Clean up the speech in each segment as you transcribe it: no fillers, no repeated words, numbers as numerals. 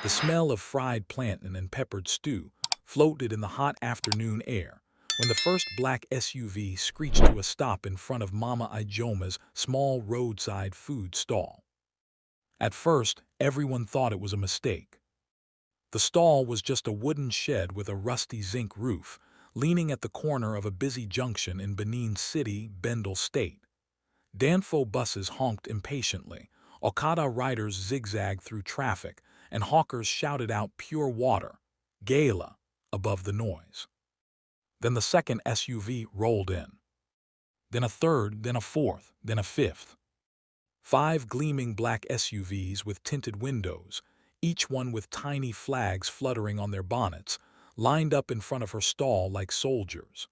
The smell of fried plantain and peppered stew floated in the hot afternoon air when the first black SUV screeched to a stop in front of Mama Ijeoma's small roadside food stall. At first, everyone thought it was a mistake. The stall was just a wooden shed with a rusty zinc roof, leaning at the corner of a busy junction in Benin City, Bendel State. Danfo buses honked impatiently, Okada riders zigzagged through traffic, and hawkers shouted out pure water, gala, above the noise. Then the second SUV rolled in. Then a third, then a fourth, then a fifth. 5 gleaming black SUVs with tinted windows, each one with tiny flags fluttering on their bonnets, lined up in front of her stall like soldiers.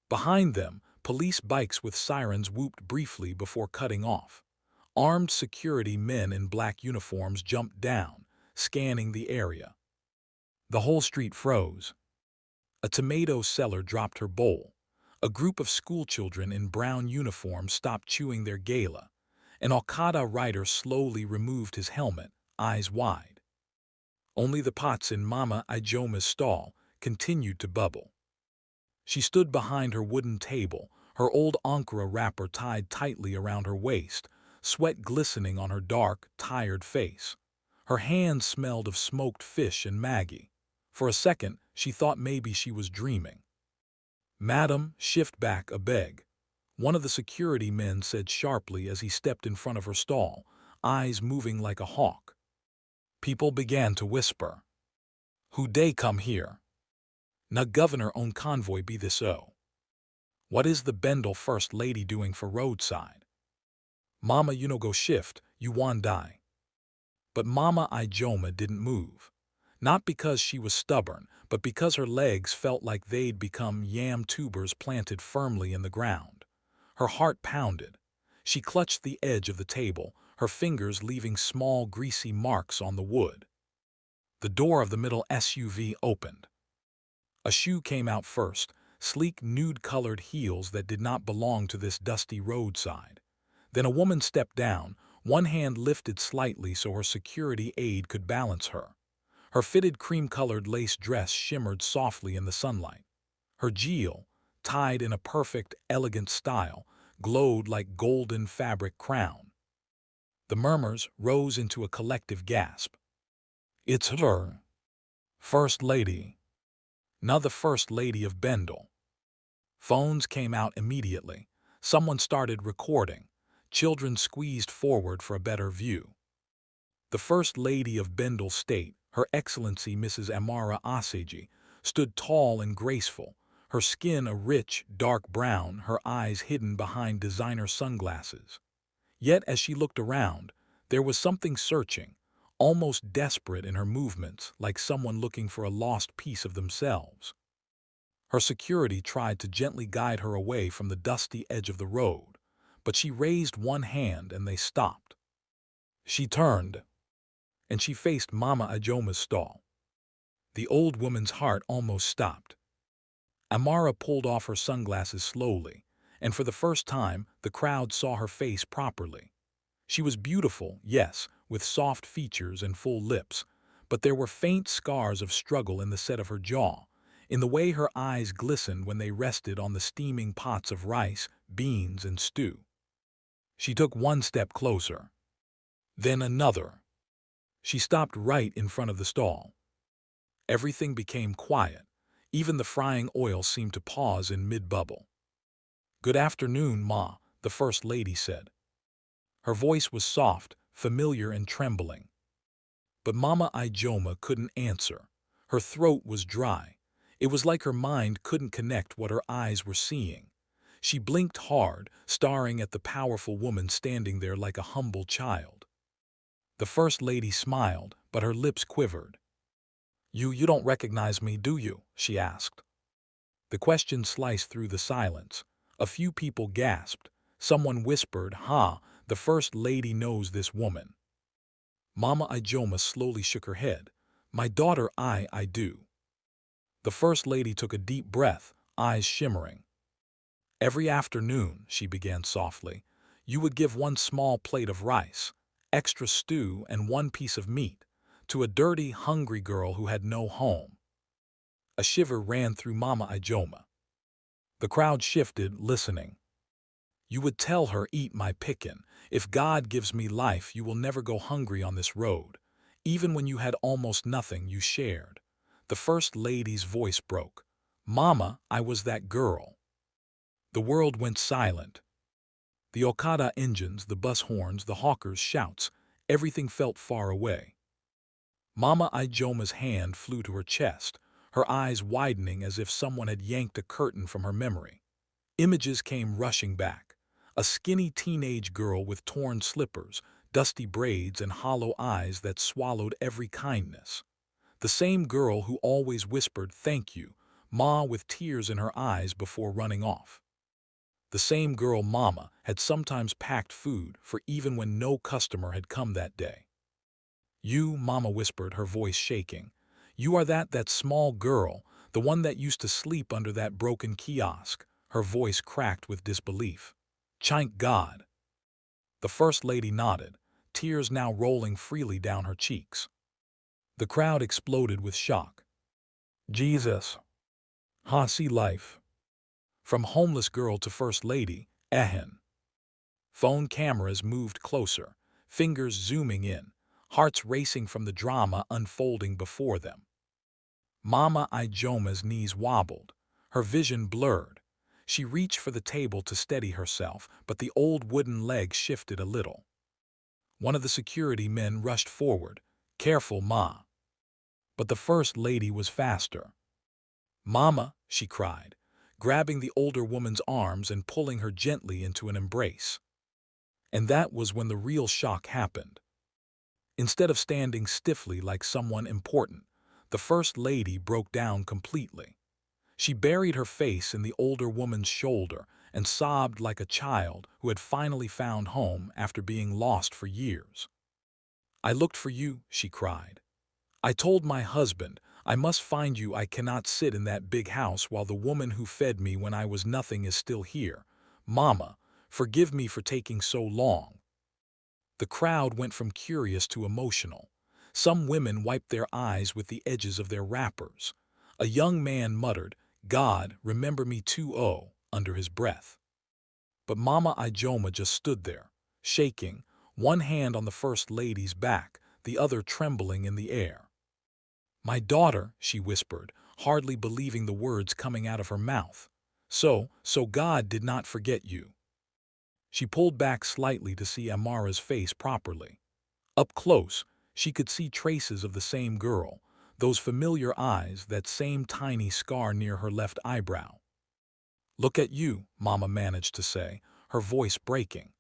Behind them, police bikes with sirens whooped briefly before cutting off. Armed security men in black uniforms jumped down, scanning the area. The whole street froze. A tomato seller dropped her bowl. A group of schoolchildren in brown uniforms stopped chewing their gala. An Okada rider slowly removed his helmet, eyes wide. Only the pots in Mama Ijeoma's stall continued to bubble. She stood behind her wooden table, her old Ankara wrapper tied tightly around her waist, sweat glistening on her dark, tired face. Her hands smelled of smoked fish and Maggie. For a second, she thought maybe she was dreaming. "Madam, shift back a beg," one of the security men said sharply as he stepped in front of her stall, eyes moving like a hawk. People began to whisper. "Who dey come here? Na governor on convoy be this o? What is the Bendel first lady doing for roadside? Mama you no go shift, you wan die." But Mama Ijeoma didn't move. Not because she was stubborn, but because her legs felt like they'd become yam tubers planted firmly in the ground. Her heart pounded. She clutched the edge of the table, her fingers leaving small, greasy marks on the wood. The door of the middle SUV opened. A shoe came out first, sleek nude-colored heels that did not belong to this dusty roadside. Then a woman stepped down, one hand lifted slightly so her security aide could balance her. Her fitted cream-colored lace dress shimmered softly in the sunlight. Her jewel, tied in a perfect, elegant style, glowed like golden fabric crown. The murmurs rose into a collective gasp. "It's her. First Lady. Not the First Lady of Bendel." Phones came out immediately. Someone started recording. Children squeezed forward for a better view. The First Lady of Bendel State, Her Excellency Mrs. Amara Aseji, stood tall and graceful, her skin a rich, dark brown, her eyes hidden behind designer sunglasses. Yet as she looked around, there was something searching, almost desperate in her movements, like someone looking for a lost piece of themselves. Her security tried to gently guide her away from the dusty edge of the road, but she raised one hand and they stopped. She turned, and she faced Mama Ijeoma's stall. The old woman's heart almost stopped. Amara pulled off her sunglasses slowly, and for the first time the crowd saw her face properly. She was beautiful, yes, with soft features and full lips, but there were faint scars of struggle in the set of her jaw, in the way her eyes glistened when they rested on the steaming pots of rice, beans, and stew. She took one step closer. Then another. She stopped right in front of the stall. Everything became quiet. Even the frying oil seemed to pause in mid-bubble. "Good afternoon, Ma," the First Lady said. Her voice was soft, familiar and trembling. But Mama Ijeoma couldn't answer. Her throat was dry. It was like her mind couldn't connect what her eyes were seeing. She blinked hard, staring at the powerful woman standing there like a humble child. The First Lady smiled, but her lips quivered. You don't recognize me, do you?" she asked. The question sliced through the silence. A few people gasped. Someone whispered, "Ha, the First Lady knows this woman." Mama Ijeoma slowly shook her head. "My daughter, I do." The First Lady took a deep breath, eyes shimmering. "Every afternoon," she began softly, "you would give one small plate of rice, extra stew, and one piece of meat, to a dirty, hungry girl who had no home. A shiver ran through Mama Ijeoma. The crowd shifted, listening. You would tell her, eat my pickin'. If God gives me life, you will never go hungry on this road. Even when you had almost nothing, you shared. The First Lady's voice broke. Mama, I was that girl. The world went silent. The Okada engines, the bus horns, the hawkers' shouts, everything felt far away. Mama Ijeoma's hand flew to her chest, her eyes widening as if someone had yanked a curtain from her memory. Images came rushing back. A skinny teenage girl with torn slippers, dusty braids, and hollow eyes that swallowed every kindness. The same girl who always whispered, "Thank you, Ma," with tears in her eyes before running off. The same girl, Mama, had sometimes packed food for even when no customer had come that day. You, Mama whispered, her voice shaking. You are that small girl, the one that used to sleep under that broken kiosk. Her voice cracked with disbelief. Thank God. The First Lady nodded, tears now rolling freely down her cheeks. The crowd exploded with shock. Jesus. See life. From homeless girl to First Lady, ehen. Phone cameras moved closer, fingers zooming in, hearts racing from the drama unfolding before them. Mama Ijeoma's knees wobbled, her vision blurred. She reached for the table to steady herself, but the old wooden leg shifted a little. One of the security men rushed forward. Careful, Ma. But the First Lady was faster. Mama, she cried, grabbing the older woman's arms and pulling her gently into an embrace. And that was when the real shock happened. Instead of standing stiffly like someone important, the First Lady broke down completely. She buried her face in the older woman's shoulder and sobbed like a child who had finally found home after being lost for years. I looked for you, she cried. I told my husband, I must find you. I cannot sit in that big house while the woman who fed me when I was nothing is still here. Mama, forgive me for taking so long. The crowd went from curious to emotional. Some women wiped their eyes with the edges of their wrappers. A young man muttered, God, remember me too, under his breath. But Mama Ijeoma just stood there, shaking, one hand on the First Lady's back, the other trembling in the air. My daughter, she whispered, hardly believing the words coming out of her mouth. So God did not forget you. She pulled back slightly to see Amara's face properly. Up close, she could see traces of the same girl, those familiar eyes, that same tiny scar near her left eyebrow. Look at you, Mama managed to say, her voice breaking.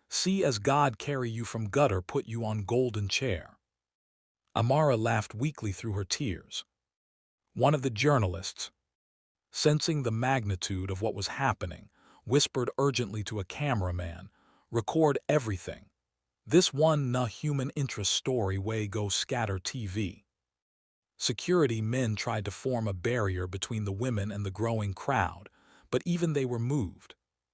See as God carry you from gutter, put you on golden chair. Amara laughed weakly through her tears. One of the journalists, sensing the magnitude of what was happening, whispered urgently to a cameraman, record everything. This one human interest story way go scatter TV. Security men tried to form a barrier between the women and the growing crowd, but even they were moved.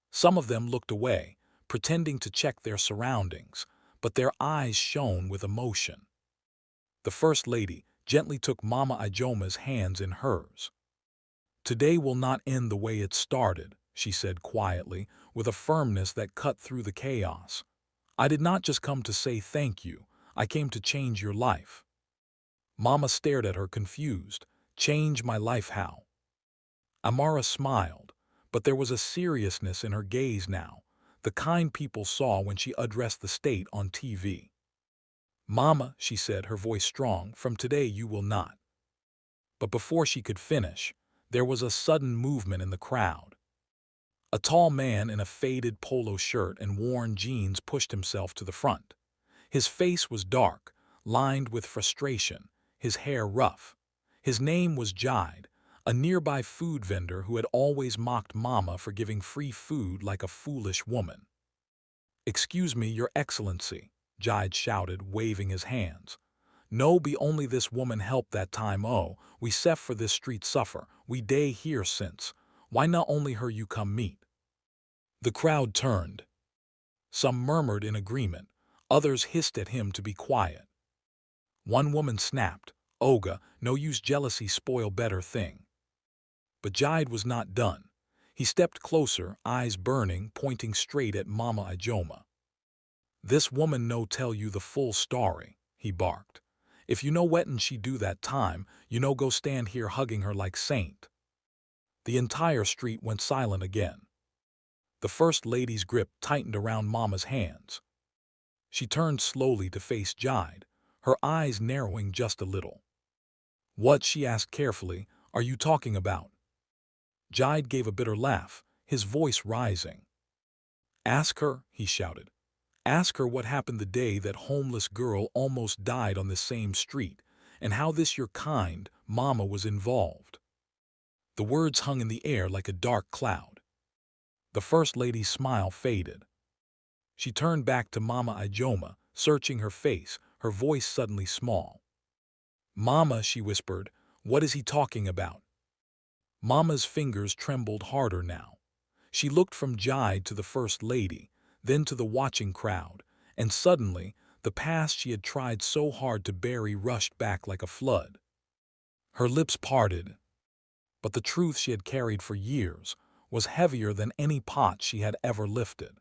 Some of them looked away, pretending to check their surroundings, but their eyes shone with emotion. The First Lady gently took Mama Ijeoma's hands in hers. Today will not end the way it started, she said quietly, with a firmness that cut through the chaos. I did not just come to say thank you, I came to change your life. Mama stared at her confused. Change my life how? Amara smiled, but there was a seriousness in her gaze now, the kind people saw when she addressed the state on TV. Mama, she said, her voice strong, from today you will not. But before she could finish, there was a sudden movement in the crowd. A tall man in a faded polo shirt and worn jeans pushed himself to the front. His face was dark, lined with frustration, his hair rough. His name was Jide, a nearby food vendor who had always mocked Mama for giving free food like a foolish woman. Excuse me, Your Excellency, Jide shouted, waving his hands. No be only this woman help that time, we sef for this street suffer, we day here since. Why not only her you come meet? The crowd turned. Some murmured in agreement, others hissed at him to be quiet. One woman snapped, "Oga, no use jealousy spoil better thing." But Jide was not done. He stepped closer, eyes burning, pointing straight at Mama Ijeoma. "This woman no tell you the full story," he barked. "If you know wetin she do that time, you no go stand here hugging her like saint." The entire street went silent again. The First Lady's grip tightened around Mama's hands. She turned slowly to face Jide, her eyes narrowing just a little. "What," she asked carefully, "are you talking about?" Jide gave a bitter laugh, his voice rising. "Ask her," he shouted. "Ask her what happened the day that homeless girl almost died on this same street, and how this your kind, Mama, was involved." The words hung in the air like a dark cloud. The First Lady's smile faded. She turned back to Mama Ijeoma, searching her face, her voice suddenly small. "Mama," she whispered, "what is he talking about?" Mama's fingers trembled harder now. She looked from Jide to the First Lady, then to the watching crowd, and suddenly, the past she had tried so hard to bury rushed back like a flood. Her lips parted, but the truth she had carried for years was heavier than any pot she had ever lifted.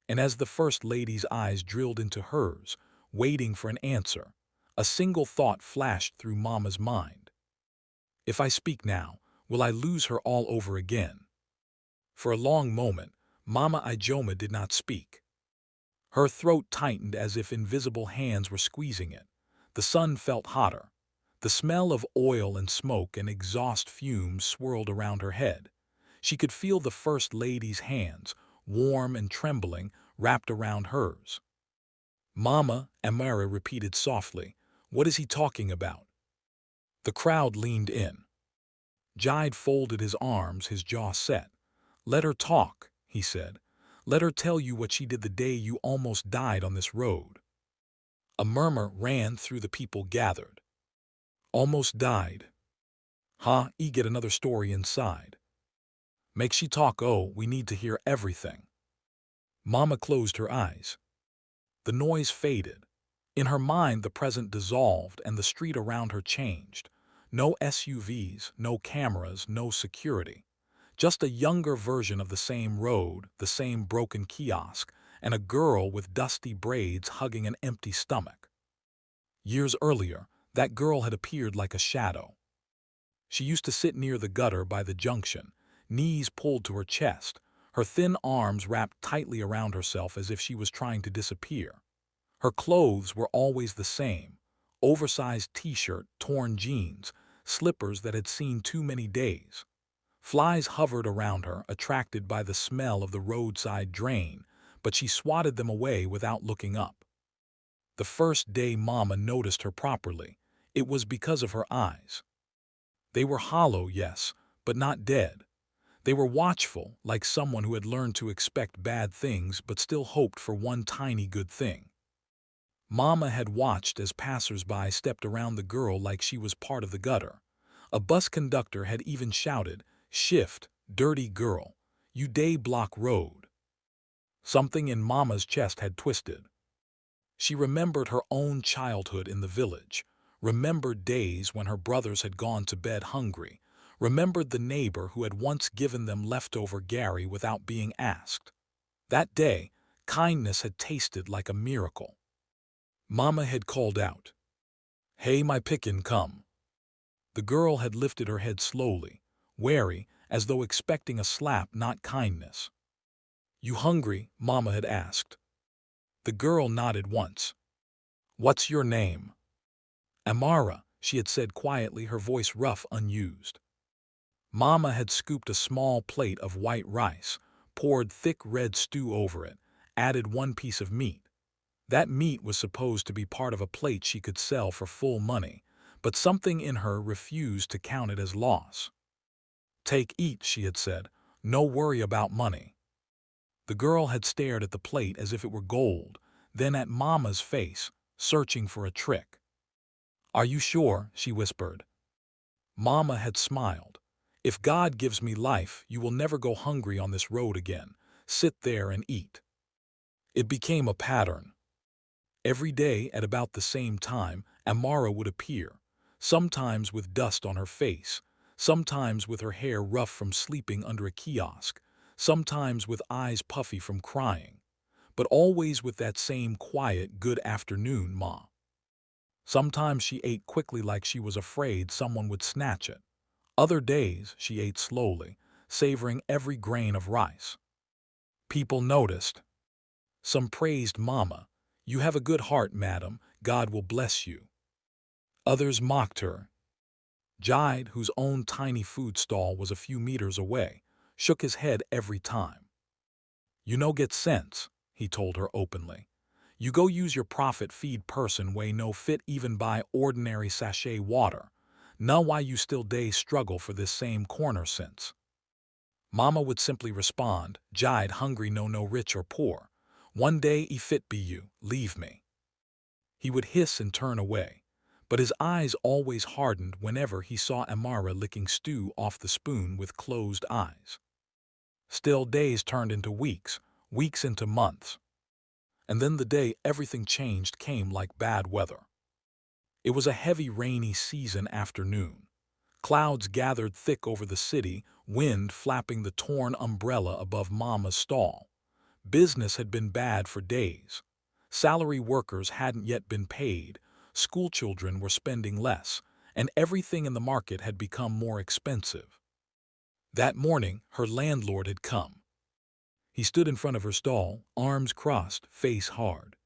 And as the First Lady's eyes drilled into hers, waiting for an answer, a single thought flashed through Mama's mind. "If I speak now, will I lose her all over again?" For a long moment, Mama Ijeoma did not speak. Her throat tightened as if invisible hands were squeezing it. The sun felt hotter. The smell of oil and smoke and exhaust fumes swirled around her head. She could feel the First Lady's hands, warm and trembling, wrapped around hers. "Mama," Amara repeated softly, "what is he talking about?" The crowd leaned in. Jide folded his arms, his jaw set. "Let her talk," he said. "Let her tell you what she did the day you almost died on this road." A murmur ran through the people gathered. "Almost died. Huh, get another story inside. Make she talk, oh, we need to hear everything." Mama closed her eyes. The noise faded. In her mind the present dissolved and the street around her changed. No SUVs, no cameras, no security. Just a younger version of the same road, the same broken kiosk, and a girl with dusty braids hugging an empty stomach. Years earlier, that girl had appeared like a shadow. She used to sit near the gutter by the junction, knees pulled to her chest, her thin arms wrapped tightly around herself as if she was trying to disappear. Her clothes were always the same: oversized t-shirt, torn jeans, slippers that had seen too many days. Flies hovered around her, attracted by the smell of the roadside drain, but she swatted them away without looking up. The first day Mama noticed her properly, it was because of her eyes. They were hollow, yes, but not dead. They were watchful, like someone who had learned to expect bad things but still hoped for one tiny good thing. Mama had watched as passers-by stepped around the girl like she was part of the gutter. A bus conductor had even shouted, "Shift, dirty girl, you day block road." Something in Mama's chest had twisted. She remembered her own childhood in the village, remembered days when her brothers had gone to bed hungry, remembered the neighbor who had once given them leftover Gary without being asked. That day, kindness had tasted like a miracle. Mama had called out, "Hey, my pickin' come." The girl had lifted her head slowly, wary, as though expecting a slap, not kindness. "You hungry?" Mama had asked. The girl nodded once. "What's your name?" "Amara," she had said quietly, her voice rough, unused. Mama had scooped a small plate of white rice, poured thick red stew over it, added one piece of meat. That meat was supposed to be part of a plate she could sell for full money, but something in her refused to count it as loss. "Take, eat," she had said. "No worry about money." The girl had stared at the plate as if it were gold, then at Mama's face, searching for a trick. "Are you sure?" she whispered. Mama had smiled. "If God gives me life, you will never go hungry on this road again. Sit there and eat." It became a pattern. Every day at about the same time, Amara would appear, sometimes with dust on her face, sometimes with her hair rough from sleeping under a kiosk, sometimes with eyes puffy from crying, but always with that same quiet "good afternoon, Ma." Sometimes she ate quickly like she was afraid someone would snatch it. Other days she ate slowly, savoring every grain of rice. People noticed. Some praised Mama. "You have a good heart, madam. God will bless you." Others mocked her. Jide, whose own tiny food stall was a few meters away, shook his head every time. "You no get sense," he told her openly. "You go use your profit feed person way no fit even buy ordinary sachet water. Know why you still day struggle for this same corner since." Mama would simply respond, "Jide hungry no rich or poor. One day e fit be you, leave me." He would hiss and turn away, but his eyes always hardened whenever he saw Amara licking stew off the spoon with closed eyes. Still, days turned into weeks, weeks into months. And then the day everything changed came like bad weather. It was a heavy rainy season afternoon. Clouds gathered thick over the city, wind flapping the torn umbrella above Mama's stall. Business had been bad for days. Salary workers hadn't yet been paid, schoolchildren were spending less, and everything in the market had become more expensive. That morning, her landlord had come. He stood in front of her stall, arms crossed, face hard.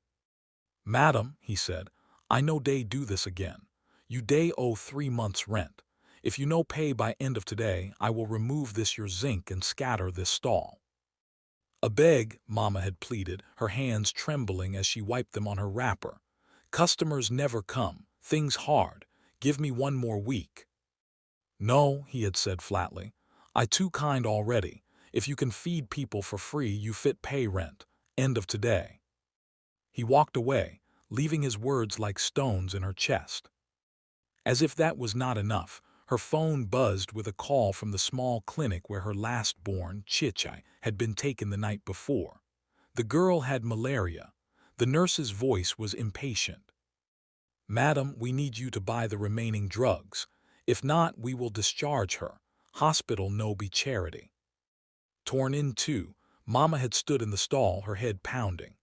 "Madam," he said, "I no day do this again. You day owe 3 months' rent. If you no pay by end of today, I will remove this your zinc and scatter this stall." "A beg," Mama had pleaded, her hands trembling as she wiped them on her wrapper. "Customers never come. Things hard. Give me one more week." "No," he had said flatly. "I too kind already. If you can feed people for free, you fit pay rent. End of today." He walked away, leaving his words like stones in her chest. As if that was not enough, her phone buzzed with a call from the small clinic where her last-born, Chichai, had been taken the night before. The girl had malaria. The nurse's voice was impatient. "Madam, we need you to buy the remaining drugs. If not, we will discharge her. Hospital no be charity." Torn in two, Mama had stood in the stall, her head pounding.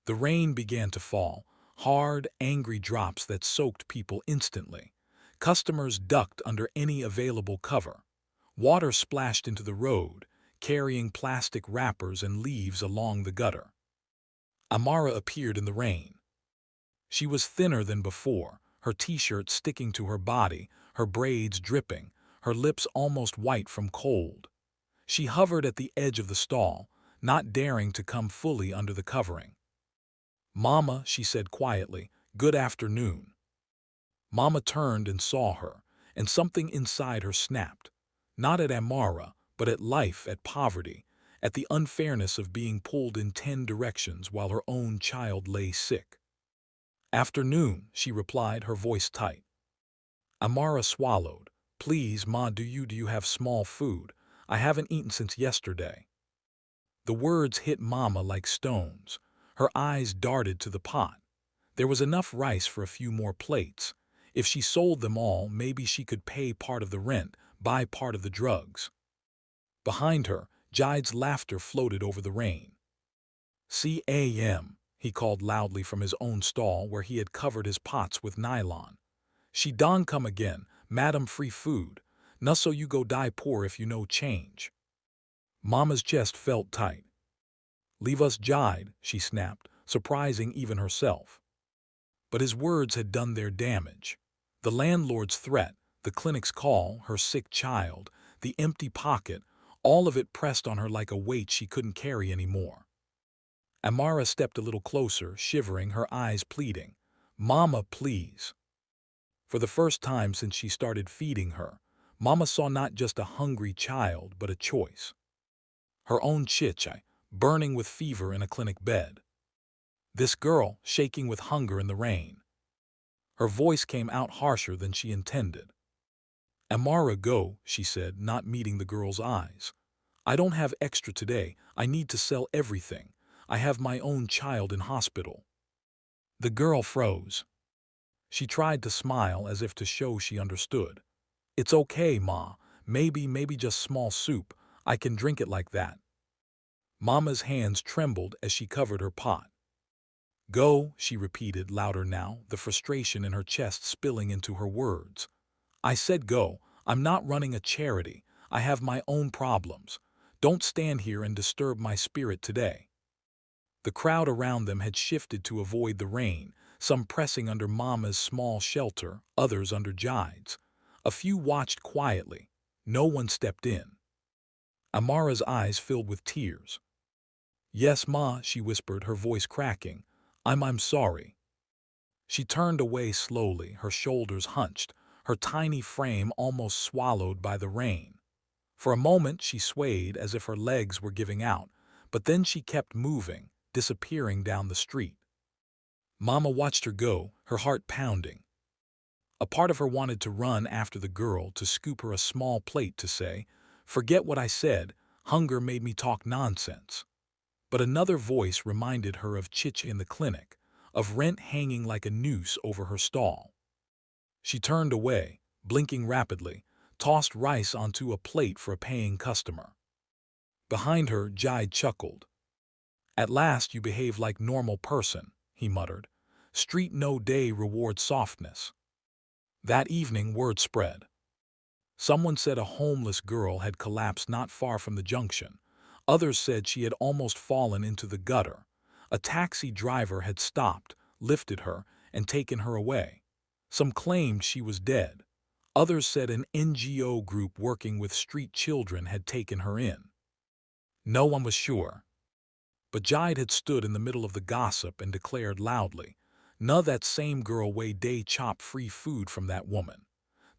The rain began to fall, hard, angry drops that soaked people instantly. Customers ducked under any available cover. Water splashed into the road, carrying plastic wrappers and leaves along the gutter. Amara appeared in the rain. She was thinner than before, her t-shirt sticking to her body, her braids dripping, her lips almost white from cold. She hovered at the edge of the stall, not daring to come fully under the covering. "Mama," she said quietly, "good afternoon." Mama turned and saw her, and something inside her snapped. Not at Amara, but at life, at poverty, at the unfairness of being pulled in 10 directions while her own child lay sick. "Afternoon," she replied, her voice tight. Amara swallowed. "Please, Ma, do you have small food? I haven't eaten since yesterday." The words hit Mama like stones. Her eyes darted to the pot. There was enough rice for a few more plates. If she sold them all, maybe she could pay part of the rent, buy part of the drugs. Behind her, Jide's laughter floated over the rain. "C.A.M.," he called loudly from his own stall where he had covered his pots with nylon. "She don come again, madam free food. Nusso you go die poor if you no change." Mama's chest felt tight. "Leave us, Jide," she snapped, surprising even herself. But his words had done their damage. The landlord's threat, the clinic's call, her sick child, the empty pocket, all of it pressed on her like a weight she couldn't carry anymore. Amara stepped a little closer, shivering, her eyes pleading. "Mama, please." For the first time since she started feeding her, Mama saw not just a hungry child, but a choice. Her own Chichai, burning with fever in a clinic bed. This girl, shaking with hunger in the rain. Her voice came out harsher than she intended. "Amara, go," she said, not meeting the girl's eyes. "I don't have extra today. I need to sell everything. I have my own child in hospital." The girl froze. She tried to smile as if to show she understood. "It's okay, Ma. Maybe just small soup. I can drink it like that." Mama's hands trembled as she covered her pot. "Go," she repeated louder now, the frustration in her chest spilling into her words. "I said go. I'm not running a charity. I have my own problems. Don't stand here and disturb my spirit today." The crowd around them had shifted to avoid the rain, some pressing under Mama's small shelter, others under Jide's. A few watched quietly. No one stepped in. Amara's eyes filled with tears. "Yes, Ma," she whispered, her voice cracking. I'm sorry." She turned away slowly, her shoulders hunched, her tiny frame almost swallowed by the rain. For a moment she swayed as if her legs were giving out, but then she kept moving, disappearing down the street. Mama watched her go, her heart pounding. A part of her wanted to run after the girl, to scoop her a small plate, to say, "Forget what I said, hunger made me talk nonsense." But another voice reminded her of Chich in the clinic, of rent hanging like a noose over her stall. She turned away, blinking rapidly, tossed rice onto a plate for a paying customer. Behind her, Jide chuckled. "At last you behave like normal person," he muttered. "Street no day reward softness." That evening word spread. Someone said a homeless girl had collapsed not far from the junction. Others said she had almost fallen into the gutter. A taxi driver had stopped, lifted her, and taken her away. Some claimed she was dead. Others said an NGO group working with street children had taken her in. No one was sure. But Jide had stood in the middle of the gossip and declared loudly, "No, that same girl way day chop free food from that woman.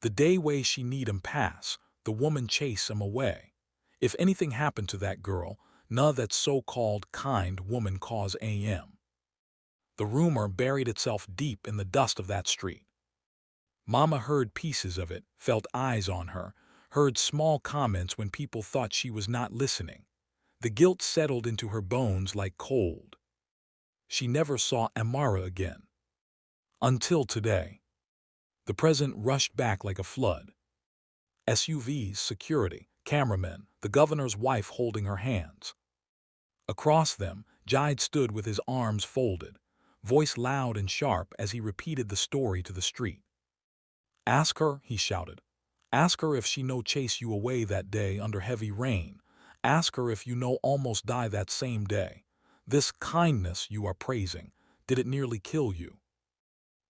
The day way she need 'em pass, the woman chase 'em away. If anything happened to that girl, no, that so-called kind woman cause AM." The rumor buried itself deep in the dust of that street. Mama heard pieces of it, felt eyes on her, heard small comments when people thought she was not listening. The guilt settled into her bones like cold. She never saw Amara again. Until today. The present rushed back like a flood. SUVs, security, cameramen, the governor's wife holding her hands. Across them, Jide stood with his arms folded, voice loud and sharp as he repeated the story to the street. "Ask her," he shouted. "Ask her if she no chase you away that day under heavy rain. Ask her if you no almost die that same day. This kindness you are praising, did it nearly kill you?"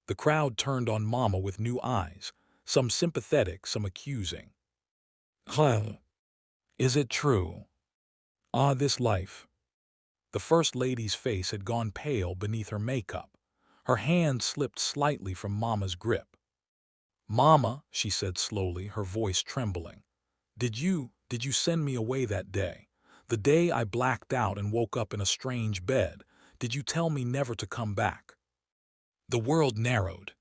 The crowd turned on Mama with new eyes, some sympathetic, some accusing. "Huh? Is it true? Ah, this life." The First Lady's face had gone pale beneath her makeup. Her hand slipped slightly from Mama's grip. "Mama," she said slowly, her voice trembling, did you send me away that day? The day I blacked out and woke up in a strange bed, did you tell me never to come back?" The world narrowed.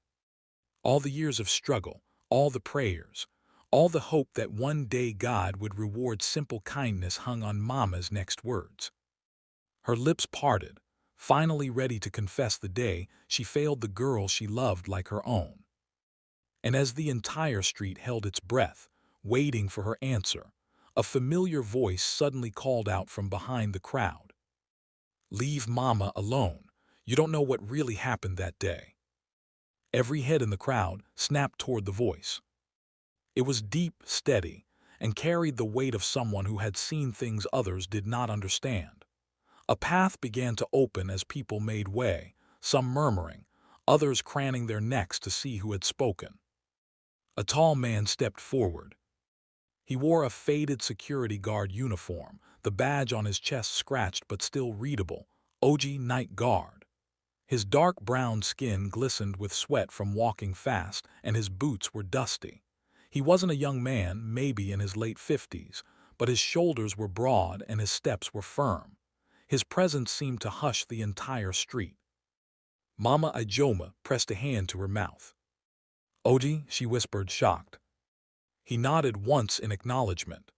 All the years of struggle, all the prayers, all the hope that one day God would reward simple kindness hung on Mama's next words. Her lips parted, finally ready to confess the day she failed the girl she loved like her own. And as the entire street held its breath, waiting for her answer, a familiar voice suddenly called out from behind the crowd. "Leave Mama alone. You don't know what really happened that day." Every head in the crowd snapped toward the voice. It was deep, steady, and carried the weight of someone who had seen things others did not understand. A path began to open as people made way, some murmuring, others craning their necks to see who had spoken. A tall man stepped forward. He wore a faded security guard uniform, the badge on his chest scratched but still readable, OG Night Guard. His dark brown skin glistened with sweat from walking fast, and his boots were dusty. He wasn't a young man, maybe in his late 50s, but his shoulders were broad and his steps were firm. His presence seemed to hush the entire street. Mama Ijeoma pressed a hand to her mouth. "Oji," she whispered, shocked. He nodded once in acknowledgement,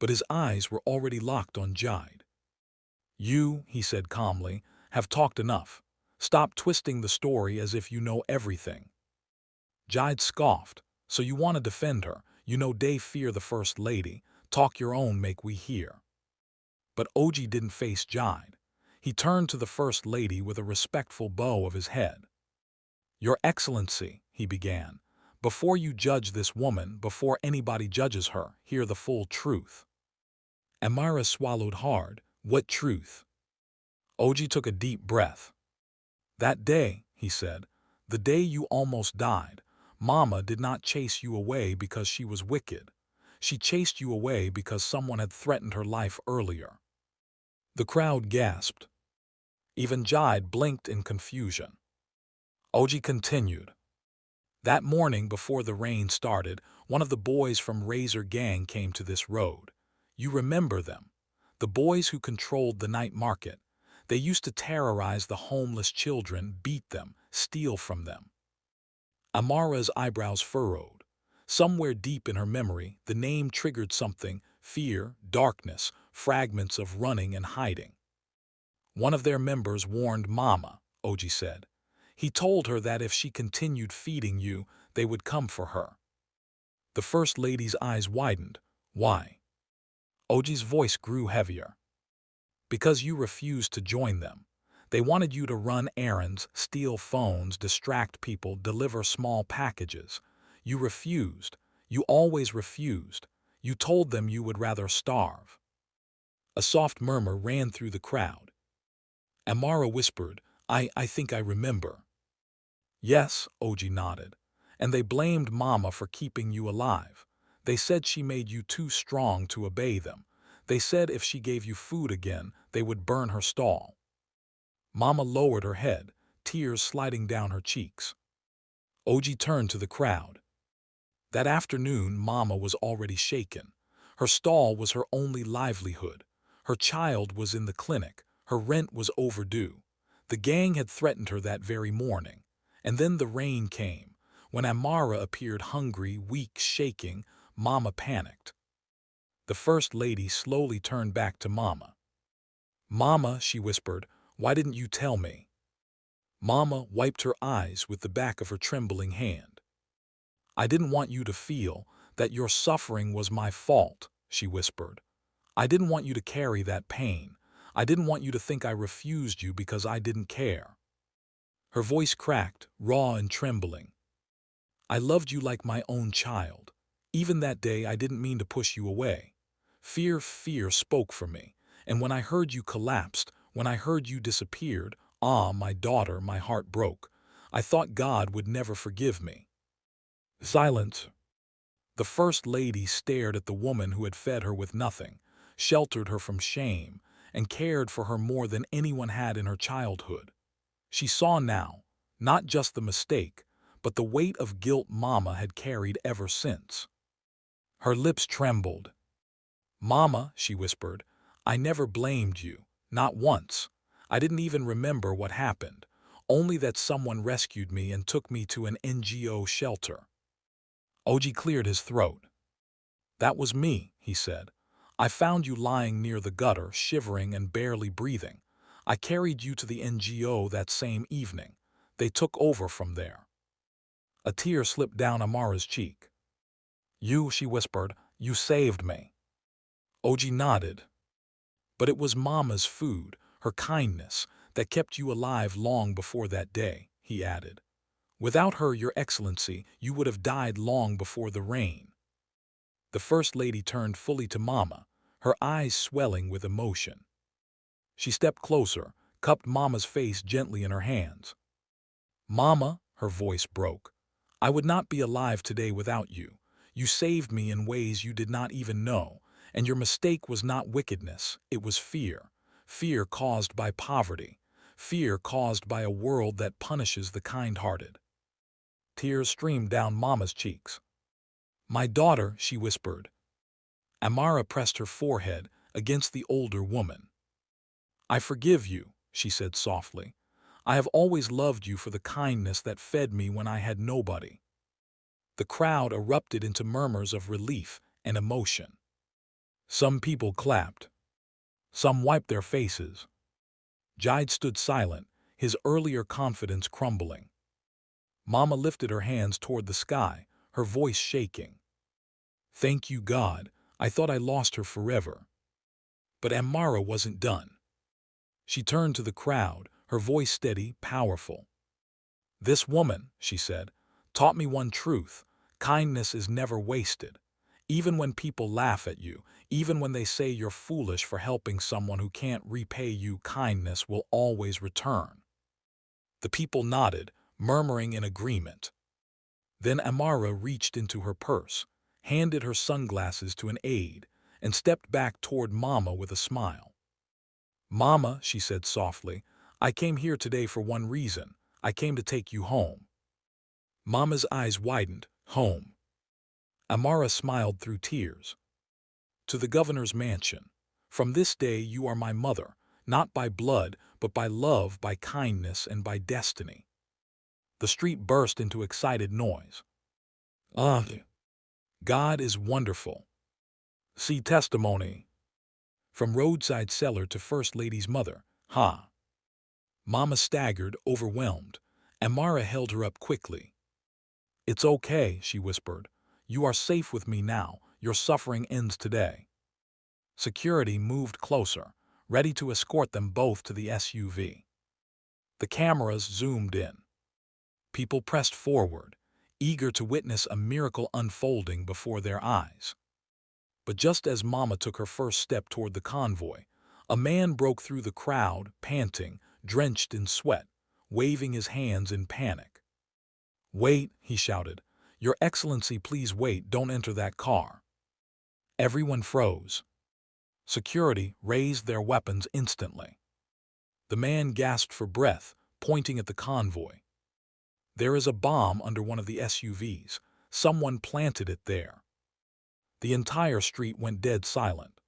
but his eyes were already locked on Jide. "You," he said calmly, "have talked enough. Stop twisting the story as if you know everything. Jide scoffed. So you want to defend her. You know they fear the First Lady. Talk your own make we hear. But Oji didn't face Jide. He turned to the First Lady with a respectful bow of his head. Your Excellency, he began, before you judge this woman, before anybody judges her, hear the full truth. Amira swallowed hard. What truth? Oji took a deep breath. That day, he said, the day you almost died, Mama did not chase you away because she was wicked. She chased you away because someone had threatened her life earlier. The crowd gasped. Even Jide blinked in confusion. Oji continued. That morning before the rain started, one of the boys from Razor Gang came to this road. You remember them. The boys who controlled the night market. They used to terrorize the homeless children, beat them, steal from them. Amara's eyebrows furrowed. Somewhere deep in her memory, the name triggered something: fear, darkness, fragments of running and hiding. One of their members warned Mama, Oji said. He told her that if she continued feeding you, they would come for her. The First Lady's eyes widened. Why? Oji's voice grew heavier. Because you refused to join them. They wanted you to run errands, steal phones, distract people, deliver small packages. You refused. You always refused. You told them you would rather starve. A soft murmur ran through the crowd. Amara whispered, I think I remember. Yes, Oji nodded. And they blamed Mama for keeping you alive. They said she made you too strong to obey them. They said if she gave you food again, they would burn her stall. Mama lowered her head, tears sliding down her cheeks. Oji turned to the crowd. That afternoon, Mama was already shaken. Her stall was her only livelihood. Her child was in the clinic. Her rent was overdue. The gang had threatened her that very morning. And then the rain came. When Amara appeared hungry, weak, shaking, Mama panicked. The First Lady slowly turned back to Mama. Mama, she whispered, why didn't you tell me? Mama wiped her eyes with the back of her trembling hand. I didn't want you to feel that your suffering was my fault, she whispered. I didn't want you to carry that pain. I didn't want you to think I refused you because I didn't care. Her voice cracked, raw and trembling. I loved you like my own child. Even that day, I didn't mean to push you away. Fear spoke for me. And when I heard you collapsed, when I heard you disappeared, my daughter, my heart broke. I thought God would never forgive me. Silence. The First Lady stared at the woman who had fed her with nothing, sheltered her from shame, and cared for her more than anyone had in her childhood. She saw now, not just the mistake, but the weight of guilt Mama had carried ever since. Her lips trembled. Mama, she whispered, I never blamed you, not once. I didn't even remember what happened, only that someone rescued me and took me to an NGO shelter. Oji cleared his throat. That was me, he said. I found you lying near the gutter, shivering and barely breathing. I carried you to the NGO that same evening. They took over from there. A tear slipped down Amara's cheek. You, she whispered, you saved me. Oji nodded. But it was Mama's food, her kindness, that kept you alive long before that day, he added. Without her, Your Excellency, you would have died long before the rain. The First Lady turned fully to Mama, her eyes swelling with emotion. She stepped closer, cupped Mama's face gently in her hands. Mama, her voice broke, I would not be alive today without you. You saved me in ways you did not even know, and your mistake was not wickedness, it was fear. Fear caused by poverty. Fear caused by a world that punishes the kind-hearted. Tears streamed down Mama's cheeks. My daughter, she whispered. Amara pressed her forehead against the older woman. I forgive you, she said softly. I have always loved you for the kindness that fed me when I had nobody. The crowd erupted into murmurs of relief and emotion. Some people clapped. Some wiped their faces. Jide stood silent, his earlier confidence crumbling. Mama lifted her hands toward the sky, her voice shaking. "Thank you, God. I thought I lost her forever." But Amara wasn't done. She turned to the crowd, her voice steady, powerful. "This woman," she said, "taught me one truth. Kindness is never wasted. Even when people laugh at you, even when they say you're foolish for helping someone who can't repay you, kindness will always return." The people nodded, murmuring in agreement. Then Amara reached into her purse, handed her sunglasses to an aide, and stepped back toward Mama with a smile. "Mama," she said softly, "I came here today for one reason. I came to take you home." Mama's eyes widened. "Home?" Amara smiled through tears. "To the governor's mansion. From this day you are my mother, not by blood, but by love, by kindness, and by destiny." The street burst into excited noise. "Ah, God is wonderful. See testimony. From roadside seller to First Lady's mother. Ha!" Mama staggered, overwhelmed. Amara held her up quickly. "It's okay," she whispered. "You are safe with me now. Your suffering ends today." Security moved closer, ready to escort them both to the SUV. The cameras zoomed in. People pressed forward, eager to witness a miracle unfolding before their eyes. But just as Mama took her first step toward the convoy, a man broke through the crowd, panting, drenched in sweat, waving his hands in panic. "Wait," he shouted. "Your Excellency, please wait, don't enter that car." Everyone froze. Security raised their weapons instantly. The man gasped for breath, pointing at the convoy. "There is a bomb under one of the SUVs. Someone planted it there." The entire street went dead silent.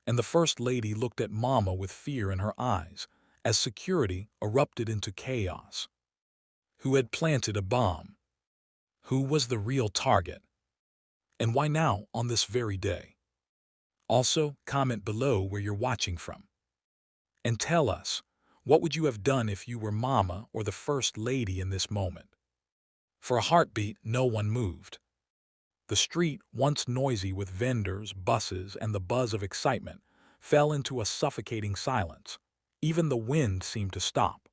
And the First Lady looked at Mama with fear in her eyes as security erupted into chaos. Who had planted a bomb? Who was the real target? And why now, on this very day? Also, comment below where you're watching from. And tell us, what would you have done if you were Mama or the First Lady in this moment? For a heartbeat, no one moved. The street, once noisy with vendors, buses, and the buzz of excitement, fell into a suffocating silence. Even the wind seemed to stop.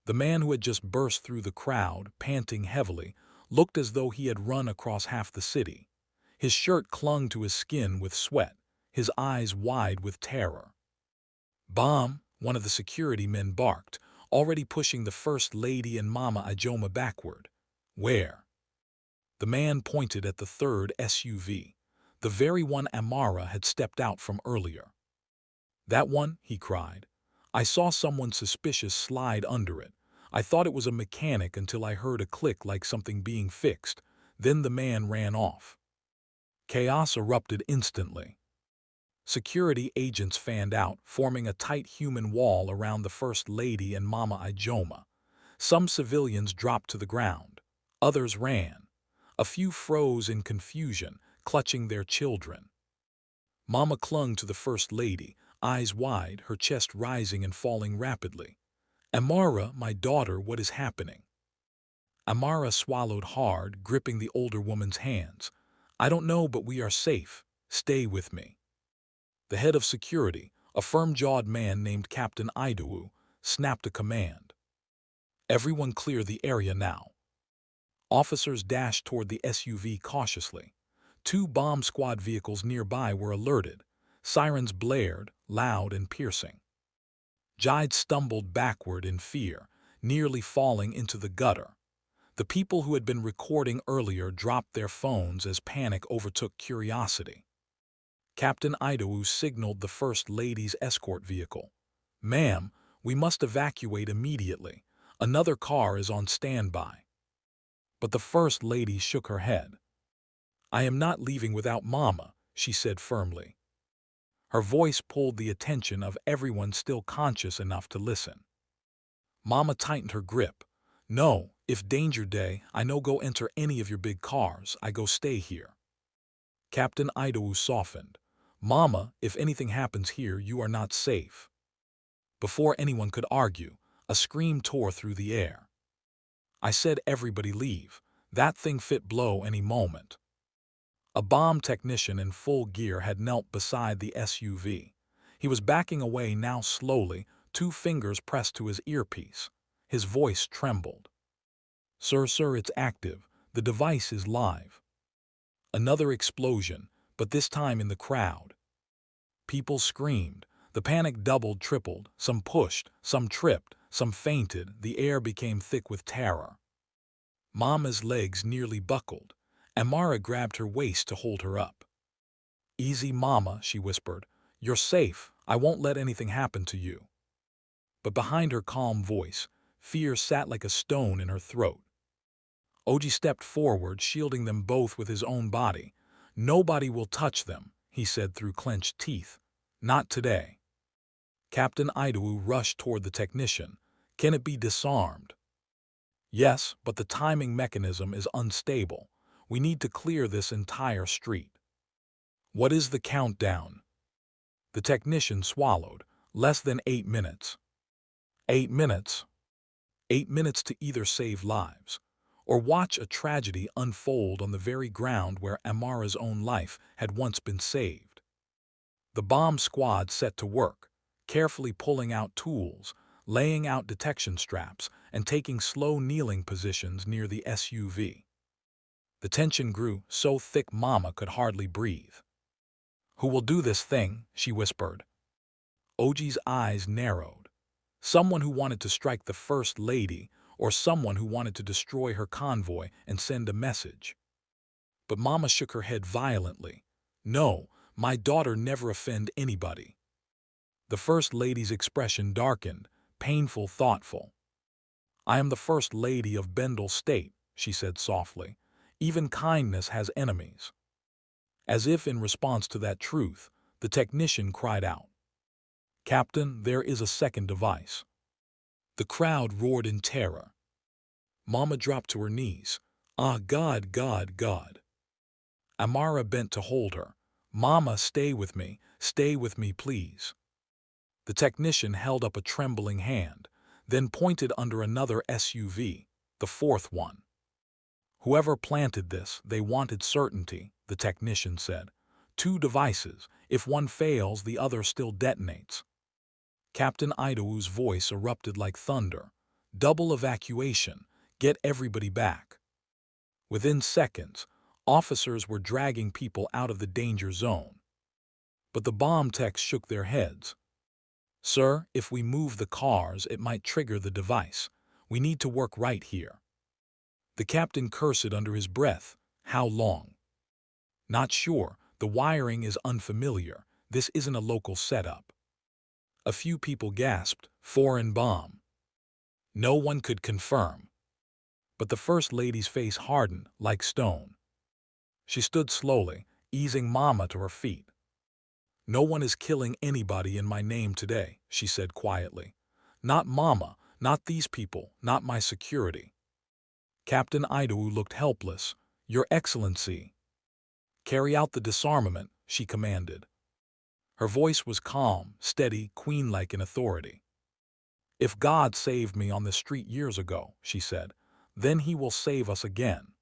The man who had just burst through the crowd, panting heavily, looked as though he had run across half the city. His shirt clung to his skin with sweat, his eyes wide with terror. "Bomb!" one of the security men barked, already pushing the First Lady and Mama Ijeoma backward. "Where?" The man pointed at the third SUV, the very one Amara had stepped out from earlier. "That one?" he cried. "I saw someone suspicious slide under it. I thought it was a mechanic until I heard a click like something being fixed. Then the man ran off." Chaos erupted instantly. Security agents fanned out, forming a tight human wall around the First Lady and Mama Ijeoma. Some civilians dropped to the ground. Others ran. A few froze in confusion, clutching their children. Mama clung to the First Lady, eyes wide, her chest rising and falling rapidly. "Amara, my daughter, what is happening?" Amara swallowed hard, gripping the older woman's hands. "I don't know, but we are safe. Stay with me." The head of security, a firm-jawed man named Captain Idowu, snapped a command. "Everyone clear the area now." Officers dashed toward the SUV cautiously. Two bomb squad vehicles nearby were alerted. Sirens blared, loud and piercing. Jide stumbled backward in fear, nearly falling into the gutter. The people who had been recording earlier dropped their phones as panic overtook curiosity. Captain Idowu signaled the First Lady's escort vehicle. "Ma'am, we must evacuate immediately. Another car is on standby." But the First Lady shook her head. "I am not leaving without Mama," she said firmly. Her voice pulled the attention of everyone still conscious enough to listen. Mama tightened her grip. "No, if danger day, I no go enter any of your big cars, I go stay here." Captain Idowu softened. "Mama, if anything happens here, you are not safe." Before anyone could argue, A scream tore through the air. I said everybody leave. That thing fit blow any moment. A bomb technician in full gear had knelt beside the SUV. He was backing away now slowly, 2 fingers pressed to his earpiece. His voice trembled. Sir, it's active. The device is live." Another explosion, but this time in the crowd. People screamed. The panic doubled, tripled. Some pushed, some tripped, some fainted. The air became thick with terror. Mama's legs nearly buckled. Amara grabbed her waist to hold her up. "Easy, Mama," she whispered. "You're safe. I won't let anything happen to you." But behind her calm voice, fear sat like a stone in her throat. Oji stepped forward, shielding them both with his own body. "Nobody will touch them," he said through clenched teeth. "Not today." Captain Idawu rushed toward the technician. "Can it be disarmed?" "Yes, but the timing mechanism is unstable. We need to clear this entire street." "What is the countdown?" The technician swallowed. "Less than 8 minutes." 8 minutes? 8 minutes to either save lives or watch a tragedy unfold on the very ground where Amara's own life had once been saved. The bomb squad set to work, carefully pulling out tools, laying out detection straps, and taking slow kneeling positions near the SUV. The tension grew so thick Mama could hardly breathe. "Who will do this thing?" she whispered. Oji's eyes narrowed. Someone who wanted to strike the First Lady, or someone who wanted to destroy her convoy and send a message. But Mama shook her head violently. "No, my daughter never offend anybody." The First Lady's expression darkened, painful, thoughtful. "I am the First Lady of Bendel State," she said softly. "Even kindness has enemies." As if in response to that truth, the technician cried out, "Captain, there is a second device." The crowd roared in terror. Mama dropped to her knees. "Ah, God, God, God." Amara bent to hold her. "Mama, stay with me, please." The technician held up a trembling hand, then pointed under another SUV, the fourth one. "Whoever planted this, they wanted certainty," the technician said. "2 devices. If one fails, the other still detonates." Captain Idawu's voice erupted like thunder. "Double evacuation. Get everybody back." Within seconds, officers were dragging people out of the danger zone. But the bomb techs shook their heads. "Sir, if we move the cars, it might trigger the device. We need to work right here." The captain cursed under his breath. "How long?" "Not sure. The wiring is unfamiliar. This isn't a local setup." A few people gasped, "Foreign bomb." No one could confirm. But the First Lady's face hardened like stone. She stood slowly, easing Mama to her feet. "No one is killing anybody in my name today," she said quietly. "Not Mama, not these people, not my security." Captain Idawu looked helpless. "Your Excellency." "Carry out the disarmament," she commanded. Her voice was calm, steady, queen-like in authority. "If God saved me on the street years ago," she said, "then he will save us again."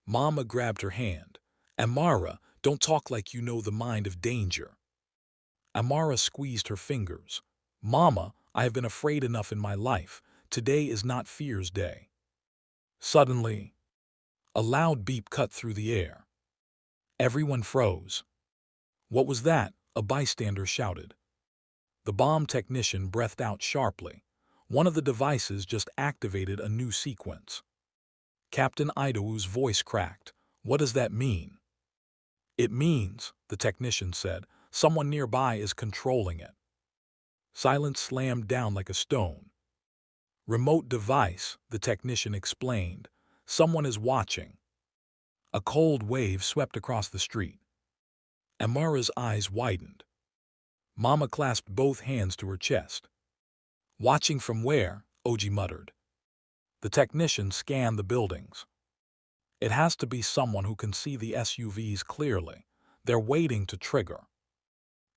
Mama grabbed her hand. "Amara, don't talk like you know the mind of danger." Amara squeezed her fingers. "Mama, I have been afraid enough in my life. Today is not fear's day." Suddenly, a loud beep cut through the air. Everyone froze. "What was that?" a bystander shouted. The bomb technician breathed out sharply. One of the devices just activated a new sequence. Captain Idawu's voice cracked. "What does that mean?" "It means," the technician said, "someone nearby is controlling it." Silence slammed down like a stone. "Remote device," the technician explained. "Someone is watching." A cold wave swept across the street. Amara's eyes widened. Mama clasped both hands to her chest. "Watching from where?" Oji muttered. The technician scanned the buildings. "It has to be someone who can see the SUVs clearly. They're waiting to trigger."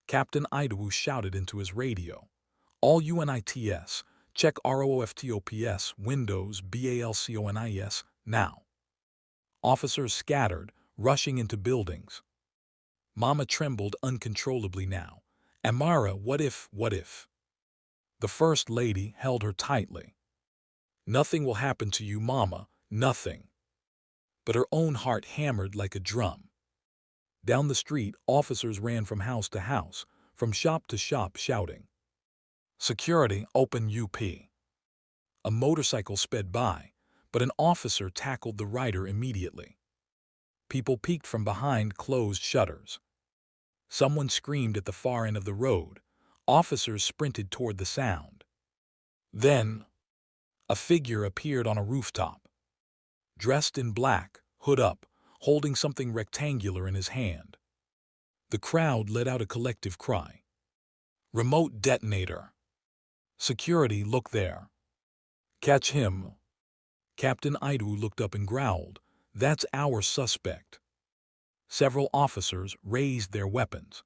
Captain Idawu shouted into his radio. "All UNITS, Check ROFTOPS, Windows, BALCONIS, now. Officers scattered, rushing into buildings. Mama trembled uncontrollably now. Amara, what if, what if? The First Lady held her tightly. Nothing will happen to you, Mama, nothing. But her own heart hammered like a drum. Down the street, officers ran from house to house, from shop to shop, shouting, "Security, open UP." A motorcycle sped by, but an officer tackled the rider immediately. People peeked from behind closed shutters. Someone screamed at the far end of the road. Officers sprinted toward the sound. Then, a figure appeared on a rooftop. Dressed in black, hood up, holding something rectangular in his hand. The crowd let out a collective cry. "Remote detonator." "Security, look there." "Catch him." Captain Idu looked up and growled, "That's our suspect." Several officers raised their weapons.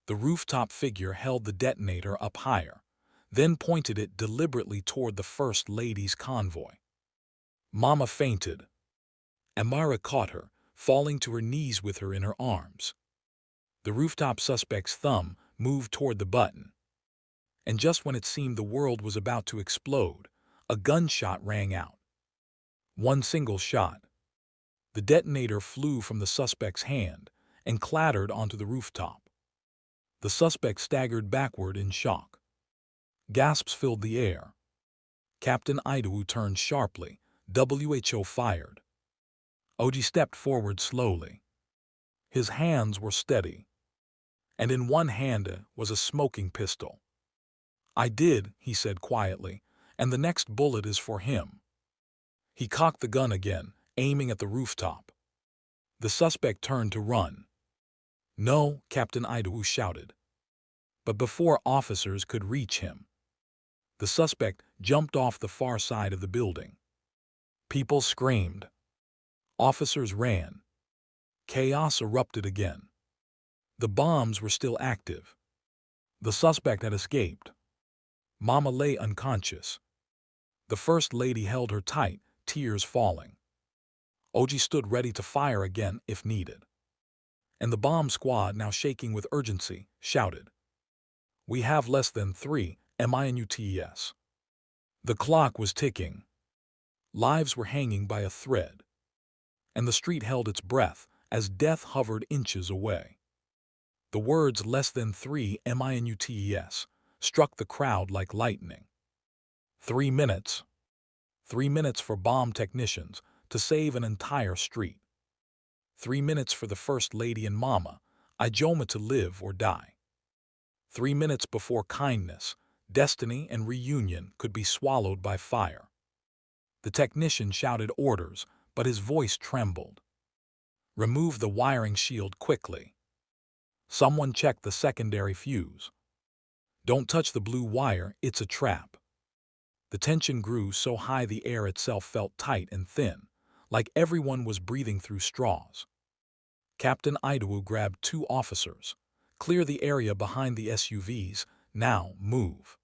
The rooftop figure held the detonator up higher, then pointed it deliberately toward the First Lady's convoy. Mama fainted. Amara caught her, falling to her knees with her in her arms. The rooftop suspect's thumb moved toward the button. And just when it seemed the world was about to explode, a gunshot rang out. One single shot. The detonator flew from the suspect's hand and clattered onto the rooftop. The suspect staggered backward in shock. Gasps filled the air. Captain Idaho turned sharply. WHO fired. Oji stepped forward slowly. His hands were steady, and in one hand was a smoking pistol. "I did," he said quietly, "and the next bullet is for him." He cocked the gun again, aiming at the rooftop. The suspect turned to run. "No," Captain Idaho shouted. But before officers could reach him, the suspect jumped off the far side of the building. People screamed. Officers ran. Chaos erupted again. The bombs were still active. The suspect had escaped. Mama lay unconscious. The First Lady held her tight, tears falling. Oji stood ready to fire again if needed. And the bomb squad, now shaking with urgency, shouted, "We have less than 3 minutes." The clock was ticking. Lives were hanging by a thread. And the street held its breath as death hovered inches away. The words "less than 3 minutes" struck the crowd like lightning. 3 minutes. 3 minutes for bomb technicians to save an entire street. 3 minutes for the First Lady and Mama Ijeoma to live or die. 3 minutes before kindness, destiny, and reunion could be swallowed by fire. The technician shouted orders, but his voice trembled. "Remove the wiring shield quickly." "Someone check the secondary fuse." "Don't touch the blue wire, it's a trap." The tension grew so high the air itself felt tight and thin, like everyone was breathing through straws. Captain Idaho grabbed 2 officers. "Clear the area behind the SUVs, now move."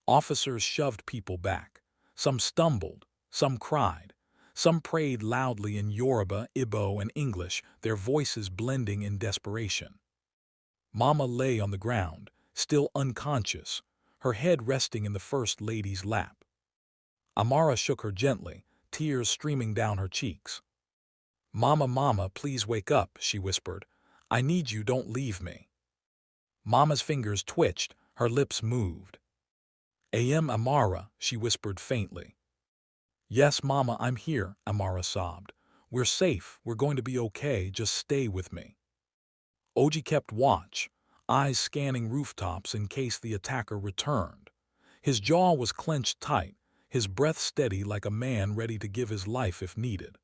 Officers shoved people back. Some stumbled, some cried, some prayed loudly in Yoruba, Igbo, and English, their voices blending in desperation. Mama lay on the ground, still unconscious, her head resting in the First Lady's lap. Amara shook her gently, tears streaming down her cheeks. "Mama, Mama, please wake up," she whispered. "I need you, don't leave me." Mama's fingers twitched, her lips moved. Amara," she whispered faintly. "Yes, Mama, I'm here," Amara sobbed. "We're safe, we're going to be okay, just stay with me." Oji kept watch, eyes scanning rooftops in case the attacker returned. His jaw was clenched tight, his breath steady like a man ready to give his life if needed.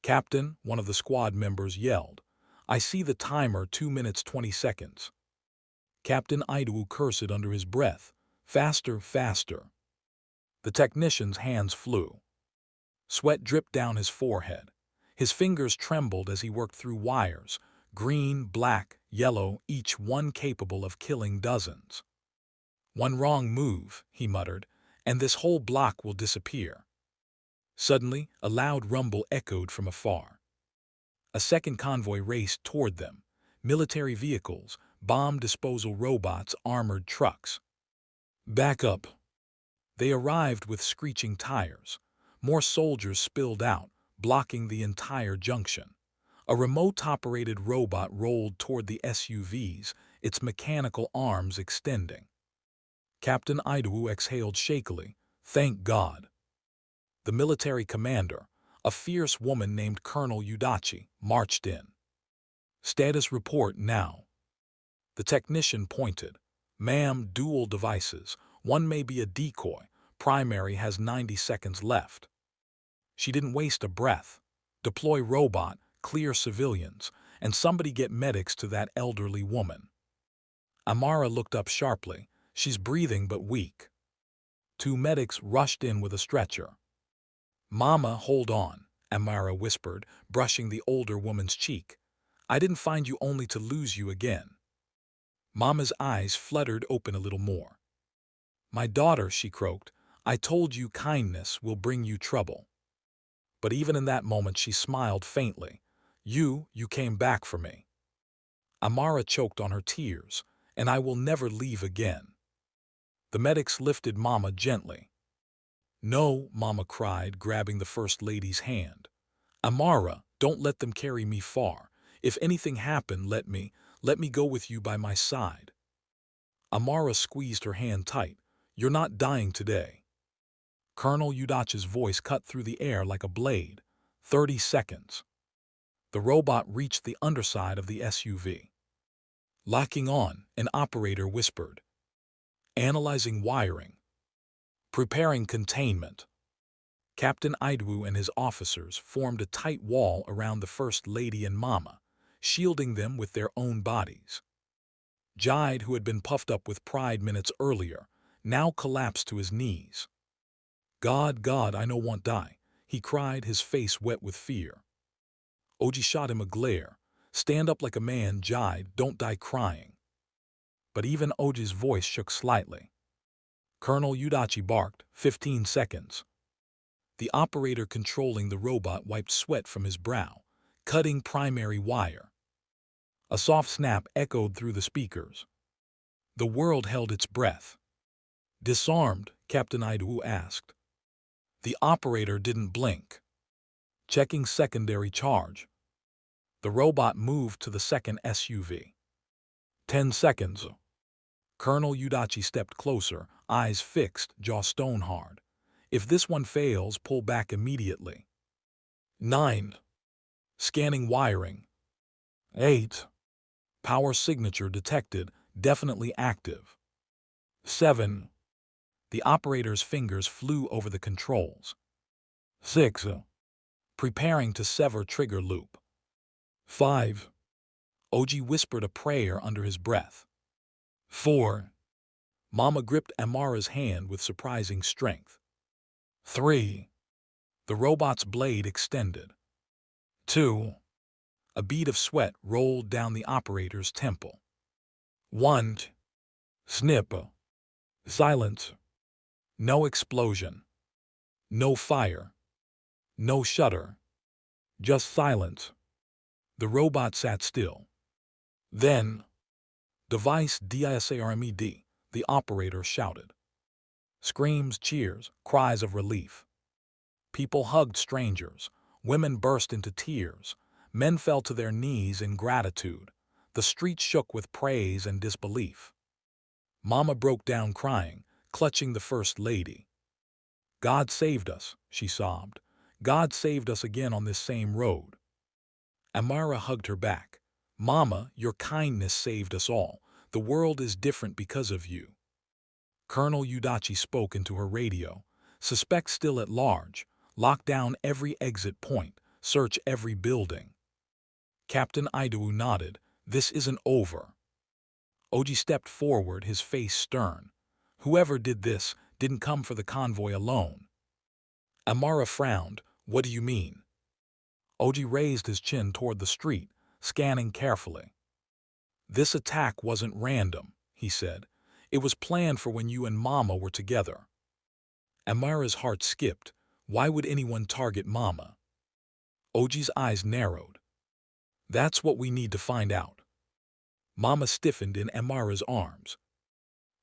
"Captain," one of the squad members yelled, "I see the timer, 2 minutes 20 seconds. Captain Idaho cursed under his breath, "Faster, faster." The technician's hands flew. Sweat dripped down his forehead. His fingers trembled as he worked through wires, green, black, yellow, each one capable of killing dozens. One wrong move, he muttered, and this whole block will disappear. Suddenly, a loud rumble echoed from afar. A second convoy raced toward them. Military vehicles, bomb disposal robots, armored trucks. Back up. They arrived with screeching tires. More soldiers spilled out, blocking the entire junction. A remote-operated robot rolled toward the SUVs, its mechanical arms extending. Captain Ijeoma exhaled shakily. Thank God. The military commander, a fierce woman named Colonel Udachi, marched in. Status report now. The technician pointed. Ma'am, dual devices. One may be a decoy. Primary has 90 seconds left. She didn't waste a breath. Deploy robot, clear civilians, and somebody get medics to that elderly woman. Amara looked up sharply. She's breathing but weak. 2 medics rushed in with a stretcher. Mama, hold on, Amara whispered, brushing the older woman's cheek. I didn't find you only to lose you again. Mama's eyes fluttered open a little more. My daughter, she croaked, I told you kindness will bring you trouble. But even in that moment she smiled faintly. You came back for me. Amara choked on her tears, and I will never leave again. The medics lifted Mama gently. No, Mama cried, grabbing the First Lady's hand. Amara, don't let them carry me far. If anything happened, let me go with you by my side. Amara squeezed her hand tight. You're not dying today. Colonel Udachi's voice cut through the air like a blade. 30 seconds. The robot reached the underside of the SUV. Locking on, an operator whispered. Analyzing wiring. Preparing containment. Captain Ijeoma and his officers formed a tight wall around the First Lady and Mama, shielding them with their own bodies. Jide, who had been puffed up with pride minutes earlier, now collapsed to his knees. God, I no want die, he cried, his face wet with fear. Oji shot him a glare. Stand up like a man, Jide, don't die crying. But even Oji's voice shook slightly. Colonel Udachi barked, 15 seconds. The operator controlling the robot wiped sweat from his brow, cutting primary wire. A soft snap echoed through the speakers. The world held its breath. Disarmed, Captain Ijeoma asked. The operator didn't blink. Checking secondary charge. The robot moved to the second SUV. 10 seconds. Colonel Udachi stepped closer, eyes fixed, jaw stone hard. If this one fails, pull back immediately. 9. Scanning wiring. 8. Power signature detected, definitely active. 7. The operator's fingers flew over the controls. 6. Preparing to sever trigger loop. 5. Oji whispered a prayer under his breath. 4. Mama gripped Amara's hand with surprising strength. 3. The robot's blade extended. 2. A bead of sweat rolled down the operator's temple. 1. Snip. Silence. No explosion. No fire. No shudder. Just silence. The robot sat still. Then, device DISARMED, the operator shouted. Screams, cheers, cries of relief. People hugged strangers. Women burst into tears. Men fell to their knees in gratitude. The street shook with praise and disbelief. Mama broke down crying, clutching the First Lady. God saved us, she sobbed. God saved us again on this same road. Amara hugged her back. Mama, your kindness saved us all. The world is different because of you. Colonel Udachi spoke into her radio. Suspects still at large. Lock down every exit point. Search every building. Captain Ijeoma nodded. This isn't over. Oji stepped forward, his face stern. Whoever did this didn't come for the convoy alone. Amara frowned. What do you mean? Oji raised his chin toward the street, scanning carefully. This attack wasn't random, he said. It was planned for when you and Mama were together. Amara's heart skipped. Why would anyone target Mama? Oji's eyes narrowed. That's what we need to find out. Mama stiffened in Amara's arms.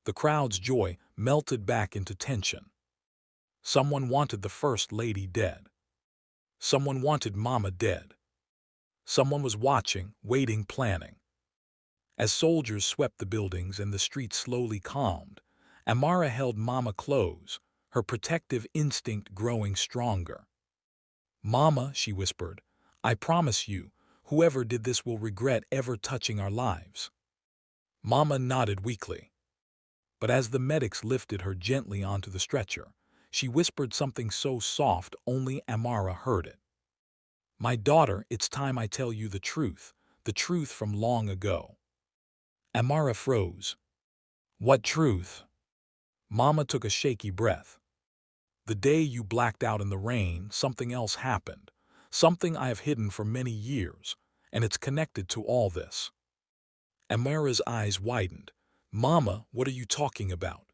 The crowd's joy melted back into tension. Someone wanted the First Lady dead. Someone wanted Mama dead. Someone was watching, waiting, planning. As soldiers swept the buildings and the streets slowly calmed, Amara held Mama close, her protective instinct growing stronger. "Mama," she whispered, "I promise you, whoever did this will regret ever touching our lives." Mama nodded weakly. But as the medics lifted her gently onto the stretcher, she whispered something so soft only Amara heard it. "My daughter, it's time I tell you the truth from long ago." Amara froze. "What truth?" Mama took a shaky breath. "The day you blacked out in the rain, something else happened. Something I have hidden for many years, and it's connected to all this." Amara's eyes widened. "Mama, what are you talking about?"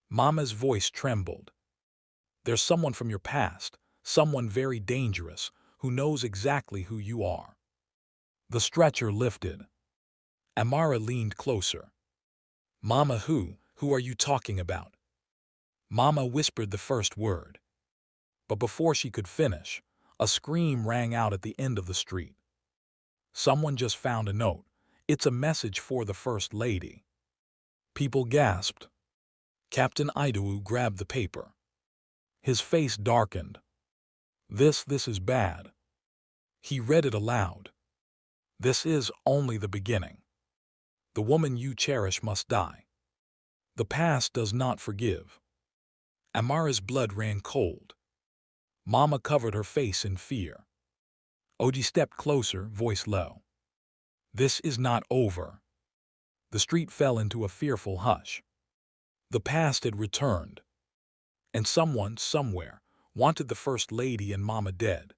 Mama's voice trembled. "There's someone from your past, someone very dangerous, who knows exactly who you are." The stretcher lifted. Amara leaned closer. "Mama, who are you talking about?" Mama whispered the first word. But before she could finish, a scream rang out at the end of the street. "Someone just found a note. It's a message for the First Lady." People gasped. Captain Idowu grabbed the paper. His face darkened. This is bad." He read it aloud. "This is only the beginning. The woman you cherish must die. The past does not forgive." Amara's blood ran cold. Mama covered her face in fear. Oji stepped closer, voice low. "This is not over." The street fell into a fearful hush. The past had returned. And someone, somewhere, wanted the First Lady and Mama dead.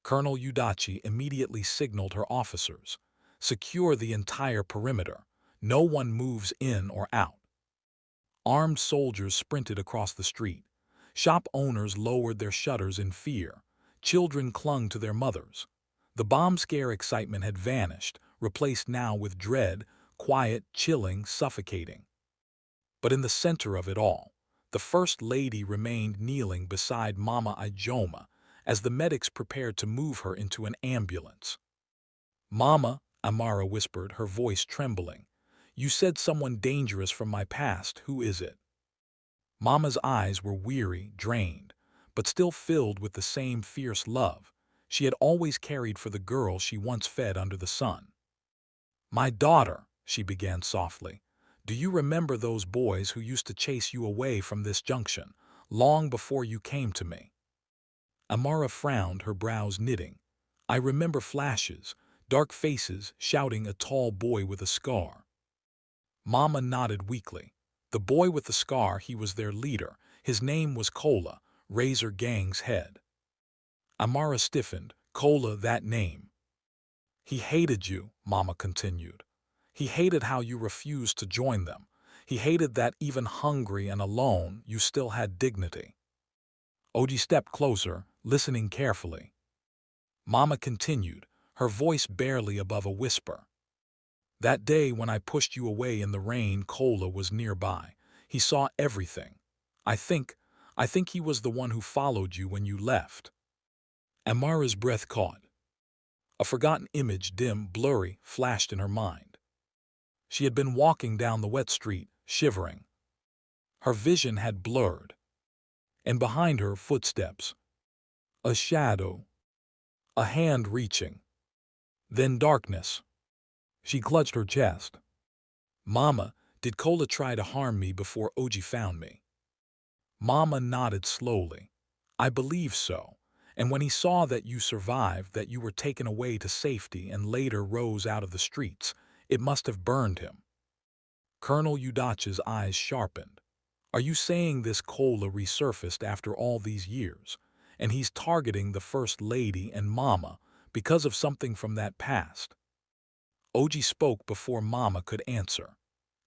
Colonel Udachi immediately signaled her officers. "Secure the entire perimeter. No one moves in or out." Armed soldiers sprinted across the street. Shop owners lowered their shutters in fear. Children clung to their mothers. The bomb scare excitement had vanished, replaced now with dread, quiet, chilling, suffocating. But in the center of it all, the First Lady remained kneeling beside Mama Ijeoma as the medics prepared to move her into an ambulance. "Mama," Amara whispered, her voice trembling, "you said someone dangerous from my past. Who is it?" Mama's eyes were weary, drained, but still filled with the same fierce love she had always carried for the girl she once fed under the sun. "My daughter," she began softly, "do you remember those boys who used to chase you away from this junction, long before you came to me?" Amara frowned, her brows knitting. "I remember flashes, dark faces shouting a tall boy with a scar." Mama nodded weakly. "The boy with the scar, he was their leader. His name was Kola, Razor Gang's head." Amara stiffened. "Kola, that name." "He hated you," Mama continued. "He hated how you refused to join them. He hated that even hungry and alone, you still had dignity." Oji stepped closer, listening carefully. Mama continued, her voice barely above a whisper. "That day when I pushed you away in the rain, Kola was nearby. He saw everything. I think he was the one who followed you when you left." Amara's breath caught. A forgotten image, dim, blurry, flashed in her mind. She had been walking down the wet street, shivering. Her vision had blurred. And behind her, footsteps. A shadow. A hand reaching. Then darkness. She clutched her chest. "Mama, did Kola try to harm me before Oji found me?" Mama nodded slowly. "I believe so. And when he saw that you survived, that you were taken away to safety and later rose out of the streets, it must have burned him." Colonel Udachi's eyes sharpened. "Are you saying this Kola resurfaced after all these years, and he's targeting the First Lady and Mama because of something from that past?" Oji spoke before Mama could answer.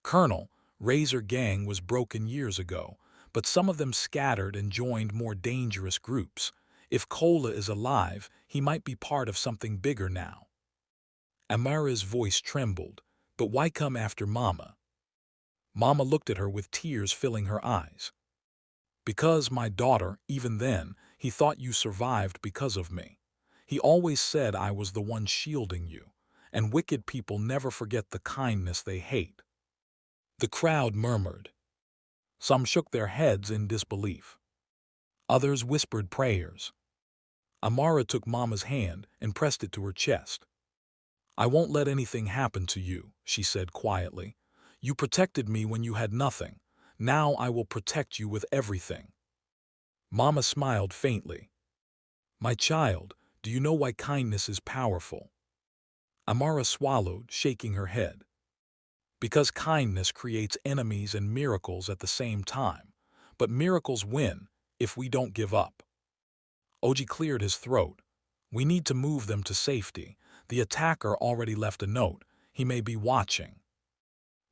"Colonel, Razor Gang was broken years ago, but some of them scattered and joined more dangerous groups. If Kola is alive, he might be part of something bigger now. Amara's voice trembled. But why come after Mama? Mama looked at her with tears filling her eyes. Because, my daughter, even then, he thought you survived because of me. He always said I was the one shielding you, and wicked people never forget the kindness they hate. The crowd murmured. Some shook their heads in disbelief. Others whispered prayers. Amara took Mama's hand and pressed it to her chest. I won't let anything happen to you, she said quietly. You protected me when you had nothing. Now I will protect you with everything. Mama smiled faintly. My child, do you know why kindness is powerful? Amara swallowed, shaking her head. Because kindness creates enemies and miracles at the same time. But miracles win if we don't give up. Oji cleared his throat. We need to move them to safety. The attacker already left a note. He may be watching.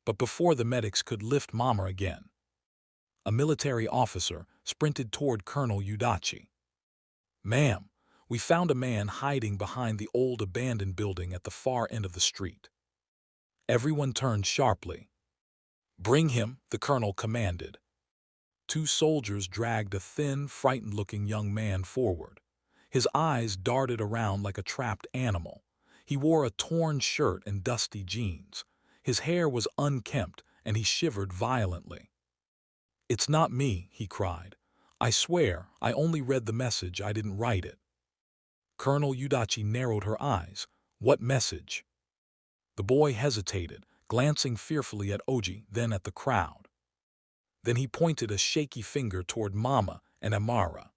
But before the medics could lift Mama again, a military officer sprinted toward Colonel Udachi. Ma'am, we found a man hiding behind the old abandoned building at the far end of the street. Everyone turned sharply. Bring him, the colonel commanded. Two soldiers dragged a thin, frightened-looking young man forward. His eyes darted around like a trapped animal. He wore a torn shirt and dusty jeans. His hair was unkempt, and he shivered violently. It's not me, he cried. I swear, I only read the message, I didn't write it. Colonel Udachi narrowed her eyes. What message? The boy hesitated, glancing fearfully at Oji, then at the crowd. Then he pointed a shaky finger toward Mama and Amara.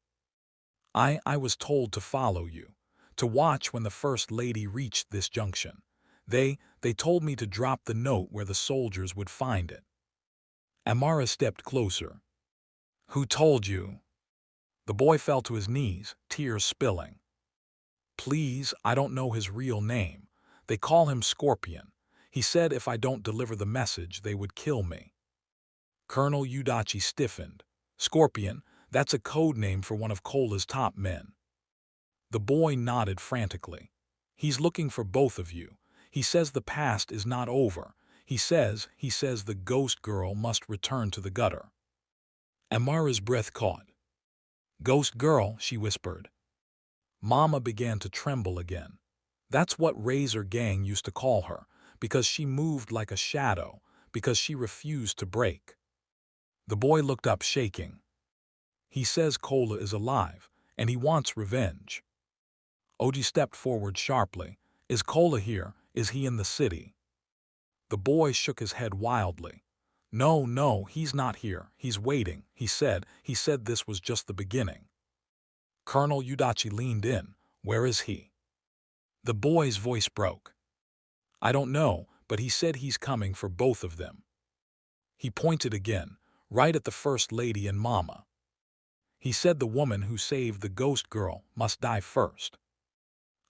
I was told to follow you, to watch when the First Lady reached this junction. They told me to drop the note where the soldiers would find it. Amara stepped closer. Who told you? The boy fell to his knees, tears spilling. Please, I don't know his real name. They call him Scorpion. He said if I don't deliver the message, they would kill me. Colonel Udachi stiffened. Scorpion, that's a code name for one of Kola's top men. The boy nodded frantically. He's looking for both of you. He says the past is not over. He says the ghost girl must return to the gutter. Amara's breath caught. Ghost girl, she whispered. Mama began to tremble again. That's what Razor Gang used to call her, because she moved like a shadow, because she refused to break. The boy looked up shaking. He says Kola is alive, and he wants revenge. Oji stepped forward sharply. Is Kola here? Is he in the city? The boy shook his head wildly. No, he's not here. He's waiting, he said. He said this was just the beginning. Colonel Udachi leaned in. Where is he? The boy's voice broke. I don't know, but he said he's coming for both of them. He pointed again, right at the First Lady and Mama. He said the woman who saved the ghost girl must die first.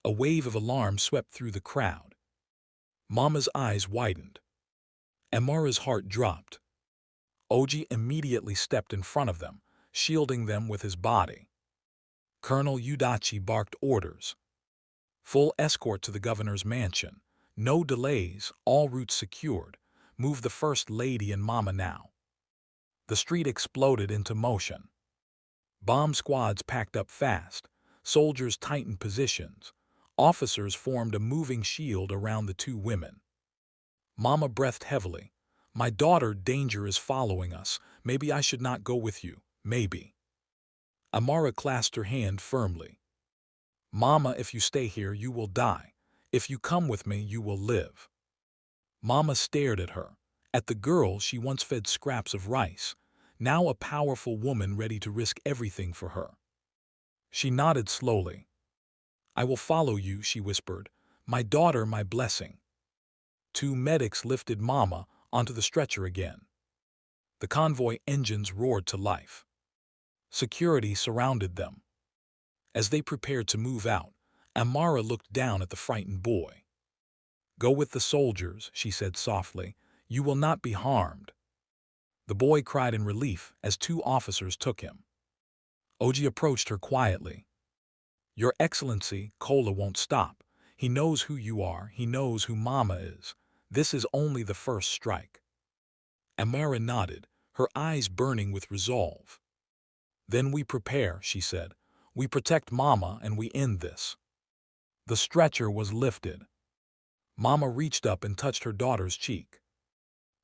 A wave of alarm swept through the crowd. Mama's eyes widened. Amara's heart dropped. Oji immediately stepped in front of them, shielding them with his body. Colonel Udachi barked orders. Full escort to the governor's mansion. No delays, all routes secured. Move the First Lady and Mama now. The street exploded into motion. Bomb squads packed up fast. Soldiers tightened positions. Officers formed a moving shield around the two women. Mama breathed heavily. My daughter, danger is following us. Maybe I should not go with you. Maybe. Amara clasped her hand firmly. Mama, if you stay here, you will die. If you come with me, you will live. Mama stared at her, at the girl she once fed scraps of rice, now a powerful woman ready to risk everything for her. She nodded slowly. I will follow you, she whispered. My daughter, my blessing. Two medics lifted Mama onto the stretcher again. The convoy engines roared to life. Security surrounded them. As they prepared to move out, Amara looked down at the frightened boy. Go with the soldiers, she said softly. You will not be harmed. The boy cried in relief as two officers took him. Oji approached her quietly. "Your Excellency, Kola won't stop. He knows who you are, he knows who Mama is. This is only the first strike." Amara nodded, her eyes burning with resolve. "Then we prepare," she said. "We protect Mama and we end this." The stretcher was lifted. Mama reached up and touched her daughter's cheek.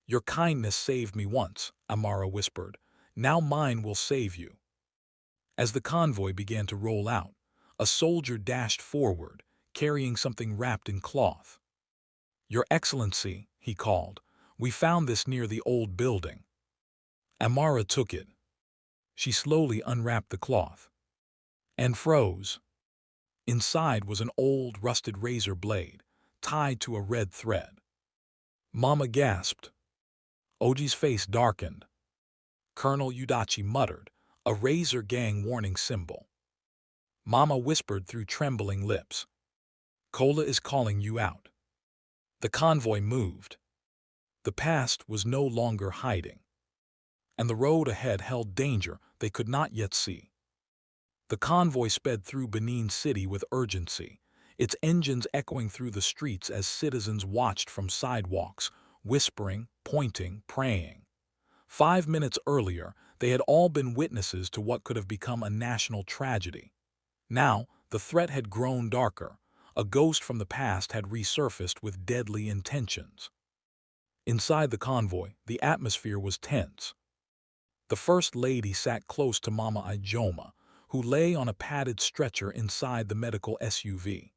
"Your kindness saved me once," Amara whispered. "Now mine will save you." As the convoy began to roll out, a soldier dashed forward, carrying something wrapped in cloth. "Your Excellency," he called, "we found this near the old building." Amara took it. She slowly unwrapped the cloth and froze. Inside was an old, rusted razor blade, tied to a red thread. Mama gasped. Oji's face darkened. Colonel Udachi muttered, "A razor gang warning symbol." Mama whispered through trembling lips, "Kola is calling you out." The convoy moved. The past was no longer hiding, and the road ahead held danger they could not yet see. The convoy sped through Benin City with urgency, its engines echoing through the streets as citizens watched from sidewalks, whispering, pointing, praying. 5 minutes earlier, they had all been witnesses to what could have become a national tragedy. Now, the threat had grown darker. A ghost from the past had resurfaced with deadly intentions. Inside the convoy, the atmosphere was tense. The First Lady sat close to Mama Ijeoma, who lay on a padded stretcher inside the medical SUV.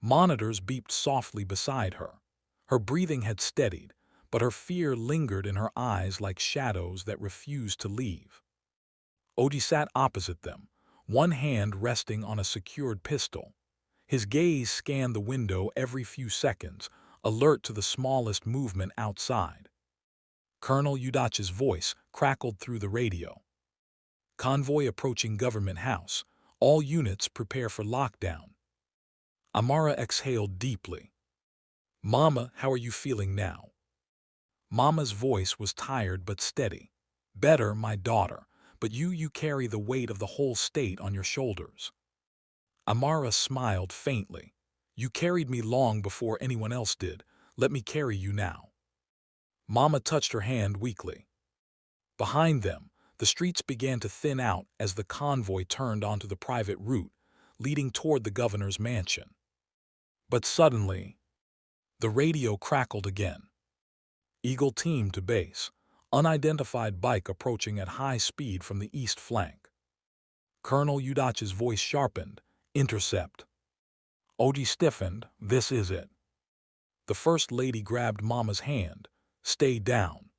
Monitors beeped softly beside her. Her breathing had steadied, but her fear lingered in her eyes like shadows that refused to leave. Oji sat opposite them, one hand resting on a secured pistol. His gaze scanned the window every few seconds, alert to the smallest movement outside. Colonel Udachi's voice crackled through the radio. "Convoy approaching Government House. All units prepare for lockdown." Amara exhaled deeply. "Mama, how are you feeling now?" Mama's voice was tired but steady. "Better, my daughter, but you carry the weight of the whole state on your shoulders." Amara smiled faintly. "You carried me long before anyone else did. Let me carry you now." Mama touched her hand weakly. Behind them, the streets began to thin out as the convoy turned onto the private route, leading toward the governor's mansion. But suddenly, the radio crackled again. "Eagle team to base. Unidentified bike approaching at high speed from the east flank." Colonel Udachi's voice sharpened. "Intercept." Oji stiffened. "This is it." The First Lady grabbed Mama's hand. "Stay down."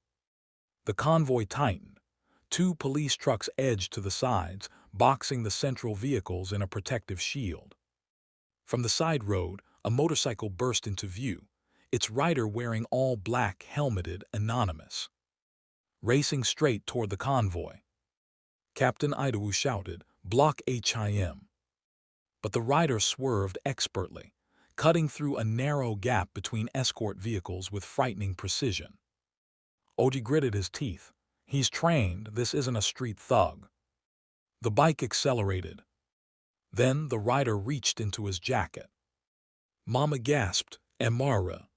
The convoy tightened. 2 police trucks edged to the sides, boxing the central vehicles in a protective shield. From the side road, a motorcycle burst into view, its rider wearing all black, helmeted, anonymous. Racing straight toward the convoy. Captain Idawu shouted, "Block HIM." But the rider swerved expertly, cutting through a narrow gap between escort vehicles with frightening precision. Oji gritted his teeth. He's trained, this isn't a street thug. The bike accelerated. Then the rider reached into his jacket. Mama gasped, "Amara."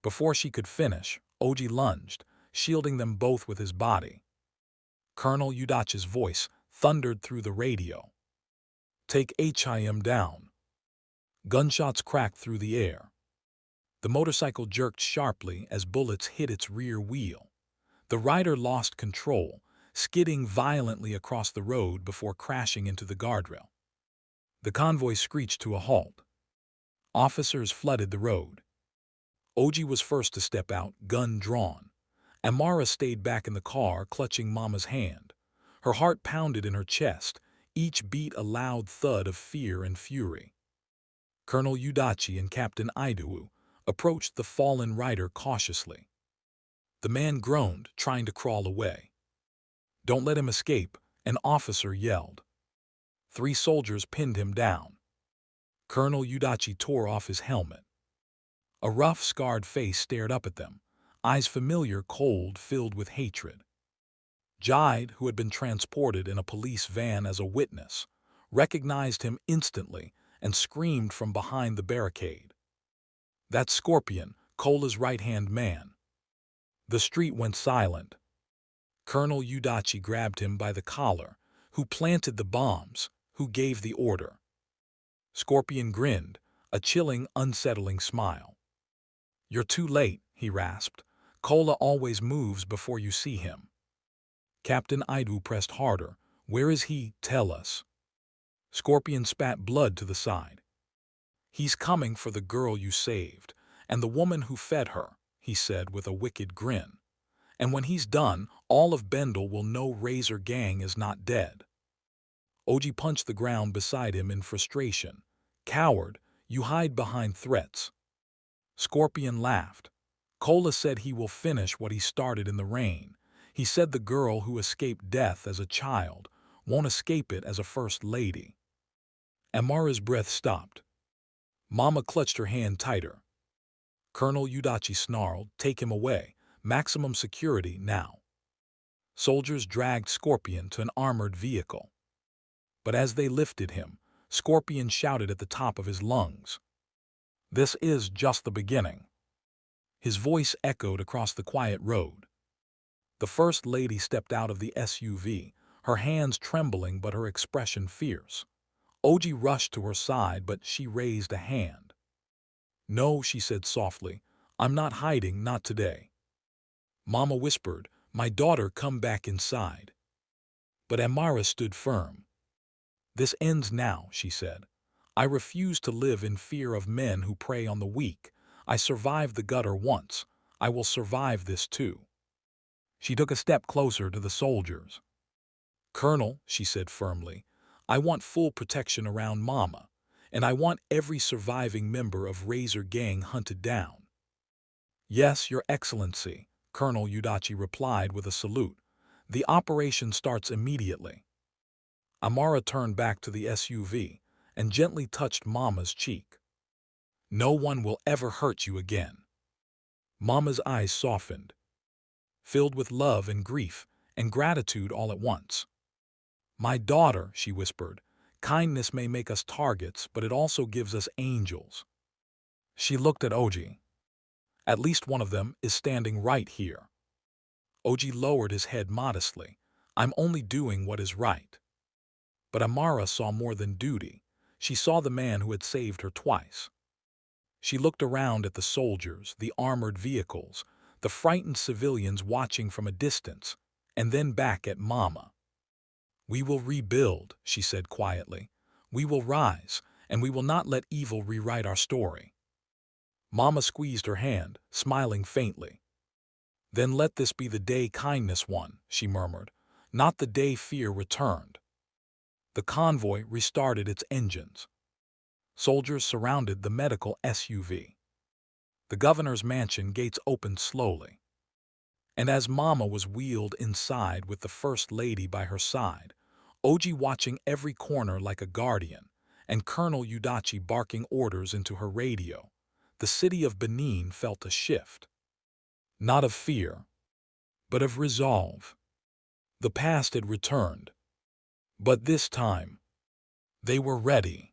Before she could finish, Oji lunged, shielding them both with his body. Colonel Udachi's voice thundered through the radio. "Take HIM down." Gunshots cracked through the air. The motorcycle jerked sharply as bullets hit its rear wheel. The rider lost control, skidding violently across the road before crashing into the guardrail. The convoy screeched to a halt. Officers flooded the road. Oji was first to step out, gun drawn. Amara stayed back in the car, clutching Mama's hand. Her heart pounded in her chest, each beat a loud thud of fear and fury. Colonel Udachi and Captain Idawu approached the fallen rider cautiously. The man groaned, trying to crawl away. "Don't let him escape," an officer yelled. 3 soldiers pinned him down. Colonel Udachi tore off his helmet. A rough, scarred face stared up at them, eyes familiar, cold, filled with hatred. Jide, who had been transported in a police van as a witness, recognized him instantly and screamed from behind the barricade. "That's Scorpion, Cola's right-hand man." The street went silent. Colonel Udachi grabbed him by the collar. "Who planted the bombs? Who gave the order?" Scorpion grinned, a chilling, unsettling smile. "You're too late," he rasped. "Cola always moves before you see him." Captain Idu pressed harder. "Where is he? Tell us." Scorpion spat blood to the side. "He's coming for the girl you saved, and the woman who fed her," he said with a wicked grin. "And when he's done, all of Bendel will know Razor Gang is not dead." Oji punched the ground beside him in frustration. "Coward, you hide behind threats." Scorpion laughed. "Cola said he will finish what he started in the rain. He said the girl who escaped death as a child won't escape it as a first lady." Amara's breath stopped. Mama clutched her hand tighter. Colonel Udachi snarled, "Take him away. Maximum security now." Soldiers dragged Scorpion to an armored vehicle. But as they lifted him, Scorpion shouted at the top of his lungs, "This is just the beginning." His voice echoed across the quiet road. The First Lady stepped out of the SUV, her hands trembling but her expression fierce. Oji rushed to her side, but she raised a hand. "No," she said softly, "I'm not hiding, not today." Mama whispered, "My daughter, come back inside." But Amara stood firm. "This ends now," she said. "I refuse to live in fear of men who prey on the weak. I survived the gutter once. I will survive this too." She took a step closer to the soldiers. "Colonel," she said firmly, "I want full protection around Mama, and I want every surviving member of Razor Gang hunted down." "Yes, Your Excellency," Colonel Udachi replied with a salute. "The operation starts immediately." Amara turned back to the SUV and gently touched Mama's cheek. "No one will ever hurt you again." Mama's eyes softened, filled with love and grief and gratitude all at once. "My daughter," she whispered, "kindness may make us targets, but it also gives us angels." She looked at Oji. "At least one of them is standing right here." Oji lowered his head modestly. "I'm only doing what is right." But Amara saw more than duty. She saw the man who had saved her twice. She looked around at the soldiers, the armored vehicles, the frightened civilians watching from a distance, and then back at Mama. "We will rebuild," she said quietly. "We will rise, and we will not let evil rewrite our story." Mama squeezed her hand, smiling faintly. "Then let this be the day kindness won," she murmured, "not the day fear returned." The convoy restarted its engines. Soldiers surrounded the medical SUV. The governor's mansion gates opened slowly. And as Mama was wheeled inside with the First Lady by her side, Oji watching every corner like a guardian, and Colonel Udachi barking orders into her radio, the city of Benin felt a shift. Not of fear, but of resolve. The past had returned. But this time, they were ready.